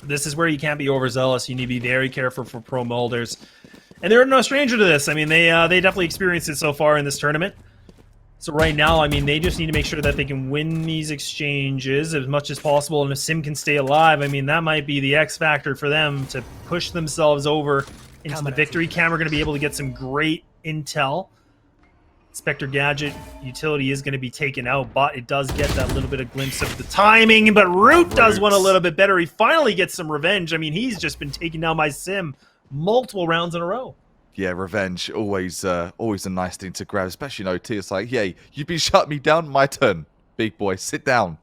This is where you can't be overzealous. You need to be very careful for Pro Molders. And they're no stranger to this. I mean, they definitely experienced it so far in this tournament. So right now, I mean, they just need to make sure that they can win these exchanges as much as possible, and if Sim can stay alive, I mean, that might be the X factor for them to push themselves over into the victory cam. We're going to be able to get some great intel. Spectre Gadget utility is going to be taken out, but it does get that little bit of glimpse of the timing, but Root does one a little bit better. He finally gets some revenge. I mean, he's just been taking down my Sim multiple rounds in a row. Yeah, revenge, always a nice thing to grab, especially, you know, Tia's like, yay, you've been shutting me down, my turn, big boy, sit down.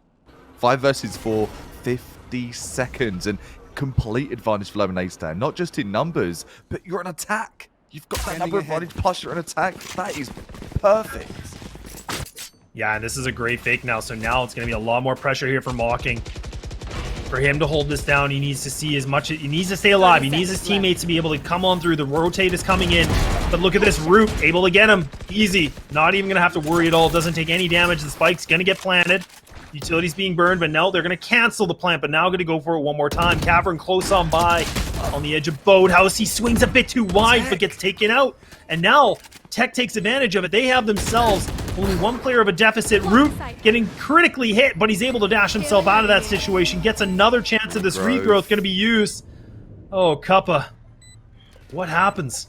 5 versus 4, 50 seconds, and complete advantage for Lemonade Stand, not just in numbers, but you're an attack. You've got that number advantage, plus you're an attack. That is perfect. Yeah, and this is a great fake now, so now it's going to be a lot more pressure here for Mocking. For him to hold this down, he needs to see as much. He needs to stay alive. He needs his teammates to be able to come on through. The rotate is coming in, but look at this Root, able to get him easy. Not even gonna have to worry at all. Doesn't take any damage. The spike's gonna get planted. Utility's being burned, but now they're gonna cancel the plant. But now gonna go for it one more time. Cavern close on by, on the edge of Boathouse. He swings a bit too wide, but gets taken out. And now Tech takes advantage of it. They have themselves only one player of a deficit. Root getting critically hit, but he's able to dash himself out of that situation. Gets another chance of this regrowth going to be used. Oh, Kappa. What happens?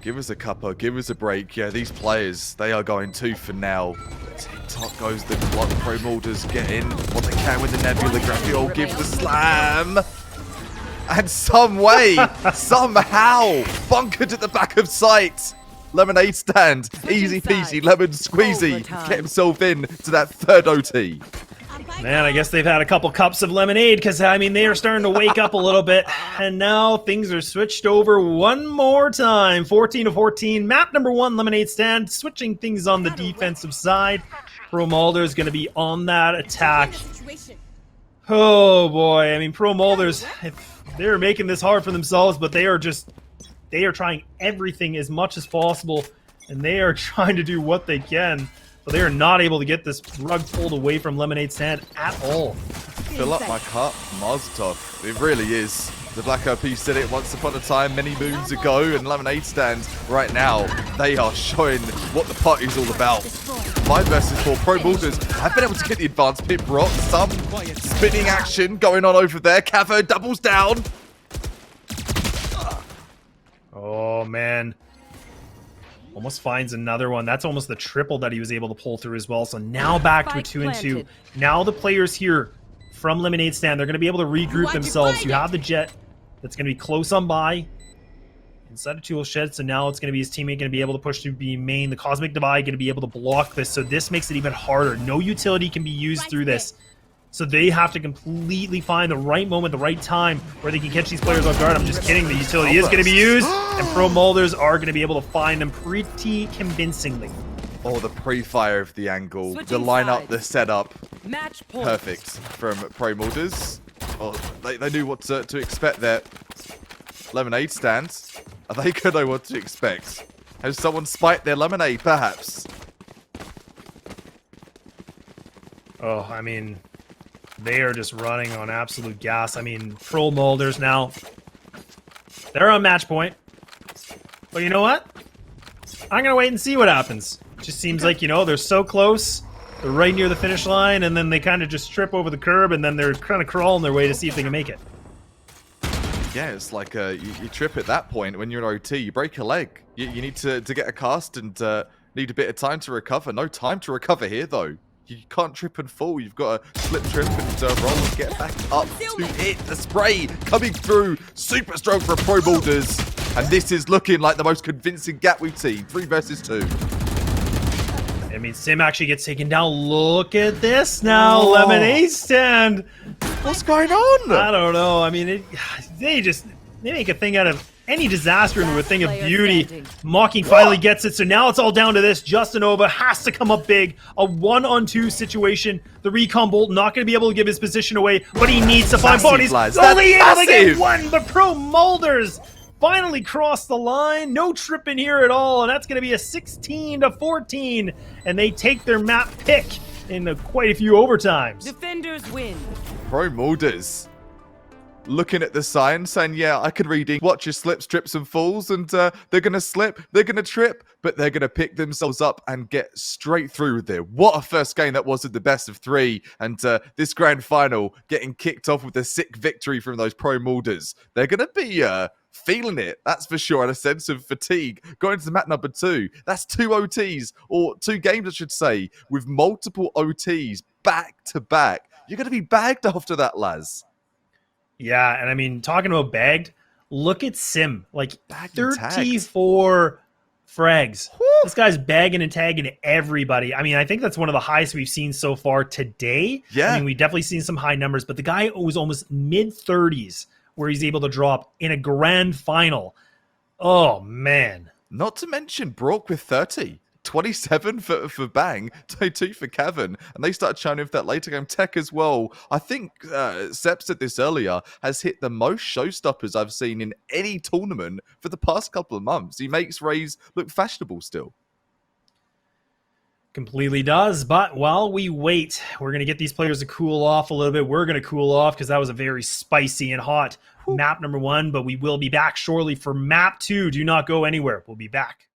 Give us a cuppa, give us a break. Yeah, these players, they are going 2 for now. TikTok goes the clock. Pro Molders get in what they can with the Nebula Graphio. Give the slam. And some way, somehow, bunkered at the back of sight. Lemonade Stand, easy peasy, lemon squeezy, get himself in to that third OT. Man, I guess they've had a couple cups of lemonade because, I mean, they are starting to wake up a little bit. And now things are switched over one more time. 14-14, map number 1, Lemonade Stand, switching things on the defensive side. Pro Mulder is going to be on that attack. Oh, boy. I mean, Pro Molders, they're making this hard for themselves, but they are trying everything as much as possible, and they are trying to do what they can, but they are not able to get this rug pulled away from Lemonade Stand at all. Fill up my cup, Mazatov. It really is. The Black OP said it once upon a time, many moons ago, and Lemonade Stand right now, they are showing what the party's all about. 5 versus 4. Pro Molders have been able to get the advanced pip rock. Some spinning action going on over there. Cavo doubles down. Oh, man. Almost finds another one. That's almost the triple that he was able to pull through as well. So now back to a 2-2. Now the players here from Lemonade Stand, they're going to be able to regroup themselves. You have the Jet that's going to be close on by inside a tool shed. So now it's going to be his teammate going to be able to push through B main. The Cosmic Divide going to be able to block this. So this makes it even harder. No utility can be used through this. So they have to completely find the right moment, the right time where they can catch these players off guard. I'm just kidding. The utility is going to be used, and Pro Molders are going to be able to find them pretty convincingly. Oh, the pre-fire of the angle, the lineup, the setup. Match point. Perfect from Pro Molders. Oh, they knew what to expect there. Lemonade Stands. Are they going to know what to expect? Has someone spiked their lemonade, perhaps? Oh, I mean, they are just running on absolute gas. I mean, Pro Molders now, they're on match point. But you know what? I'm going to wait and see what happens. It just seems like, you know, they're so close. They're right near the finish line, and then they kind of just trip over the curb, and then they're kind of crawling their way to see if they can make it. Yeah, it's like you trip at that point when you're in OT. You break a leg. You need to get a cast and need a bit of time to recover. No time to recover here, though. You can't trip and fall. You've got to slip, trip, and roll and get back up to it. The spray coming through. Super strong for Pro Molders. And this is looking like the most convincing gap we've seen. 3 versus 2. I mean, Sim actually gets taken down. Look at this now. Oh. Lemonade Stand. What's going on? I don't know. I mean, they make a thing out of any disaster into a thing of Player beauty. standing. Mocking finally gets it, so now it's all down to this. Justinova has to come up big. A 1-on-2 situation. The recon bolt not going to be able to give his position away, but he needs to find Massive, bodies. lads. Only able That's to get massive. one, but Pro MALDERS finally crossed the line. No tripping here at all, and that's going to be a 16-14, and they take their map pick in quite a few overtimes. Defenders win. Pro MALDERS looking at the sign, saying, yeah, I could read watch your slips, trips, and falls, and they're going to slip, they're going to trip, but they're going to pick themselves up and get straight through there. What a first game that was at the best of 3, and this grand final getting kicked off with a sick victory from those Pro MALDERS. They're going to be feeling it, that's for sure, and a sense of fatigue going to map number 2. That's 2 OTs, or 2 games, I should say, with multiple OTs back to back. You're going to be bagged after that, Laz. Yeah, and I mean, talking about bagged, look at Sim. Like, Bagged and tagged. 34 frags. Whew. This guy's bagging and tagging everybody. I mean, I think that's one of the highest we've seen so far today. Yeah. I mean, we've definitely seen some high numbers, but the guy was almost mid-30s where he's able to drop in a grand final. Oh, man. Not to mention Brock with 30. 27 for Bang, 22 for Kevin, and they started showing with that later game. Tech as well. I think Sep said this earlier, has hit the most showstoppers I've seen in any tournament for the past couple of months. He makes Rays look fashionable still. Completely does, but while we wait, we're going to get these players to cool off a little bit. We're going to cool off because that was a very spicy and hot map number 1, but we will be back shortly for map 2. Do not go anywhere. We'll be back.